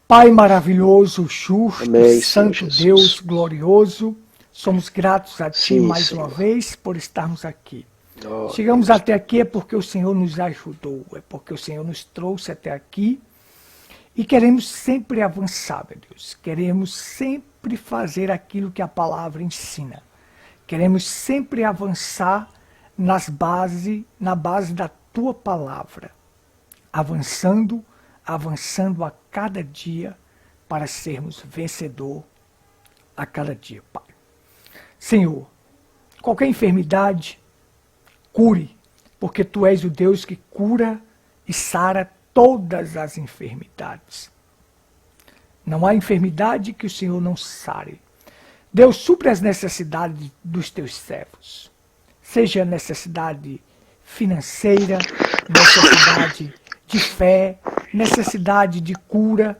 Pai maravilhoso, justo, Amém, santo Senhor Jesus. Deus, glorioso, somos gratos a Ti Sim, mais Senhor. uma vez por estarmos aqui. Oh, Chegamos até aqui é porque o Senhor nos ajudou, é porque o Senhor nos trouxe até aqui e queremos sempre avançar, meu Deus. Queremos sempre fazer aquilo que a palavra ensina. Queremos sempre avançar na base da Tua palavra. Avançando a cada dia para sermos vencedor a cada dia, Pai. Senhor, qualquer enfermidade, cure, porque Tu és o Deus que cura e sara todas as enfermidades. Não há enfermidade que o Senhor não sare. Deus, supre as necessidades dos Teus servos. Seja necessidade financeira, necessidade de fé, necessidade de cura,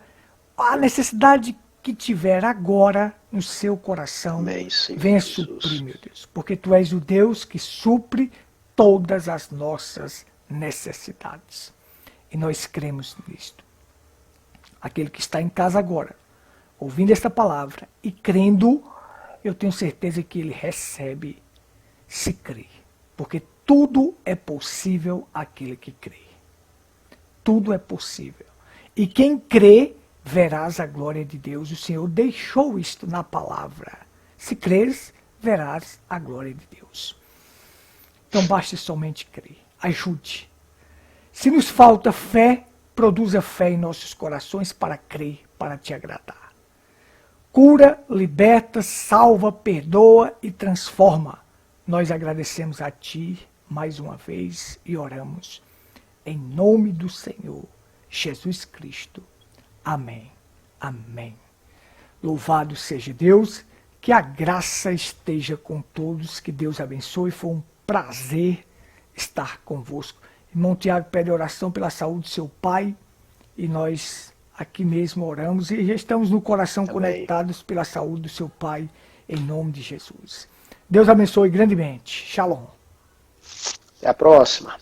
a necessidade que tiver agora no seu coração, Amém, Senhor venha Jesus. suprir, meu Deus, porque Tu és o Deus que supre todas as nossas necessidades. E nós cremos nisto. Aquele que está em casa agora, ouvindo esta palavra e crendo, eu tenho certeza que ele recebe se crê. Porque tudo é possível àquele que crê. Tudo é possível. E quem crê, verás a glória de Deus. O Senhor deixou isto na palavra. Se creres, verás a glória de Deus. Então basta somente crer. Ajude. Se nos falta fé, produza fé em nossos corações para crer, para Te agradar. Cura, liberta, salva, perdoa e transforma. Nós agradecemos a Ti mais uma vez e oramos em nome do Senhor Jesus Cristo. Amém. Amém. Louvado seja Deus, que a graça esteja com todos, que Deus abençoe. Foi um prazer estar convosco. Irmão Tiago pede oração pela saúde do seu pai e nós aqui mesmo oramos e já estamos no coração conectados pela saúde do seu pai, em nome de Jesus. Deus abençoe grandemente. Shalom. Até a próxima.